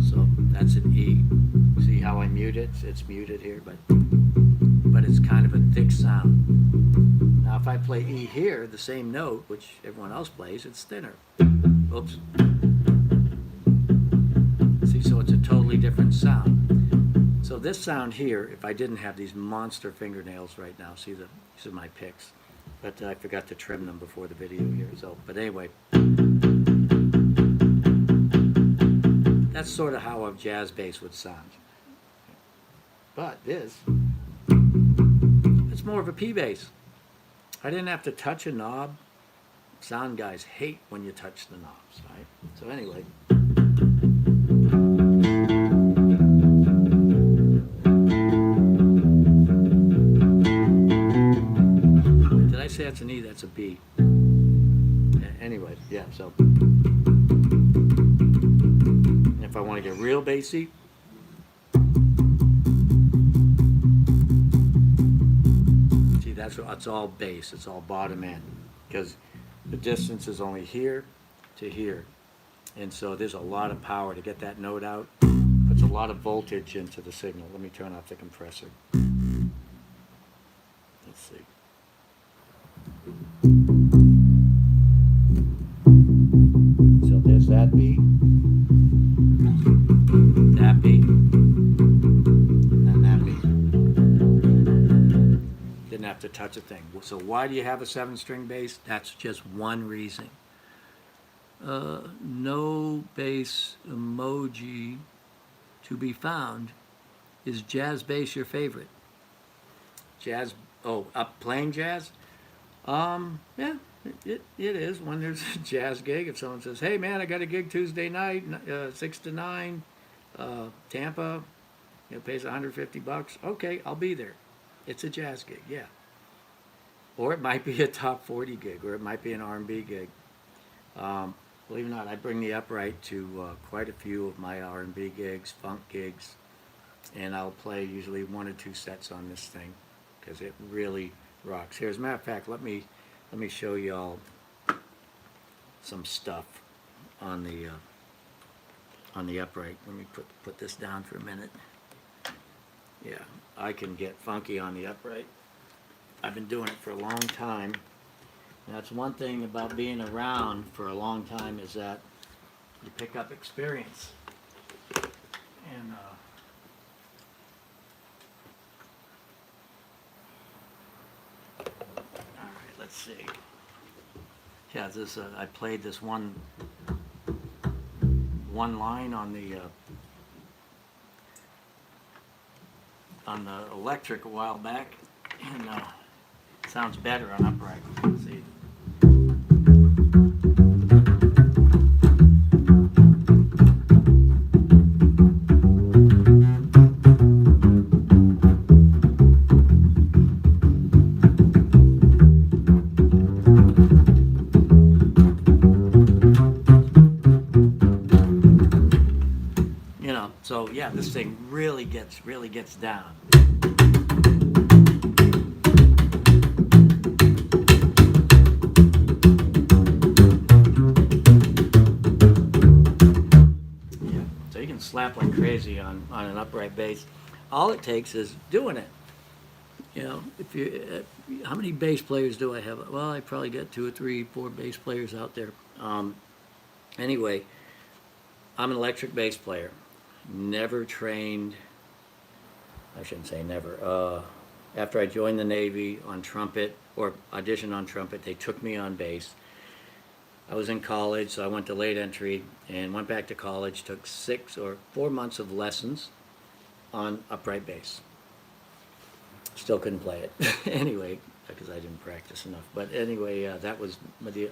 So that's an E. See how I mute it? It's muted here, but it's kind of a thick sound. Now if I play E here, the same note, which everyone else plays, it's thinner. Oops. See, so it's a totally different sound. So this sound here, if I didn't have these monster fingernails right now, see, these are my picks, but I forgot to trim them before the video here. So, but anyway. That's sort of how a jazz bass would sound. But this, it's more of a P bass. I didn't have to touch a knob. Sound guys hate when you touch the knobs, right? So anyway. Did I say that's an E? That's a B. Anyway, yeah, so. If I want to get real bassy, see, that's all bass. It's all bottom end. because the distance is only here to here. And so there's a lot of power to get that note out. Puts a lot of voltage into the signal. Let me turn off the compressor. Let's see. So there's that beat, that beat, and that beat. Didn't have to touch a thing. So why do you have a 7-string bass? That's just one reason. No bass emoji to be found. Is jazz bass your favorite? Jazz, playing jazz? Yeah, it is. When there's a jazz gig, if someone says, hey man, I got a gig Tuesday night, 6 to 9, Tampa, pays $150, okay, I'll be there. It's a jazz gig, yeah. Or it might be a top 40 gig, or it might be an R&B gig. Believe it or not, I bring the upright to quite a few of my R&B gigs, funk gigs, and I'll play usually 1 or 2 sets on this thing because it really rocks. Here, as a matter of fact, let me show y'all some stuff on the upright. Let me put this down for a minute. Yeah, I can get funky on the upright. I've been doing it for a long time. And that's one thing about being around for a long time is that you pick up experience. And all right, let's see. Yeah, this I played this one line on the electric a while back, and it sounds better on upright. Let's see. So yeah, this thing really gets down. Yeah, so you can slap like crazy on an upright bass. All it takes is doing it. If you, how many bass players do I have? Well, I probably got 2 or 3, 4 bass players out there. Anyway, I'm an electric bass player. Never trained, I shouldn't say never, after I joined the Navy on trumpet, or auditioned on trumpet, they took me on bass. I was in college, so I went to late entry and went back to college, took 6 or 4 months of lessons on upright bass. Still couldn't play it. Anyway, because I didn't practice enough. But anyway,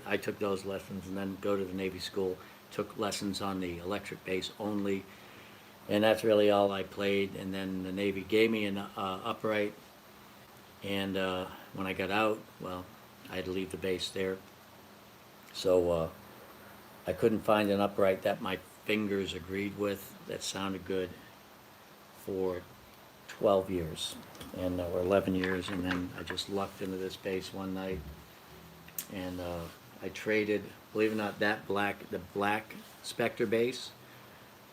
I took those lessons and then go to the Navy school, took lessons on the electric bass only. And that's really all I played. And then the Navy gave me an upright. And when I got out, well, I had to leave the bass there. So I couldn't find an upright that my fingers agreed with that sounded good for 12 years. Or 11 years. And then I just lucked into this bass one night. And I traded, believe it or not, the black Spectre bass,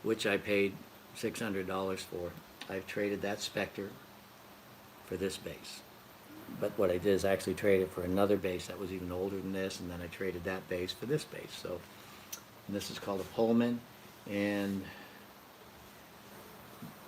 which I paid $600 for. I've traded that Spectre for this bass. But what I did is actually trade it for another bass that was even older than this, and then I traded that bass for this bass. So, and this is called a Pullman, and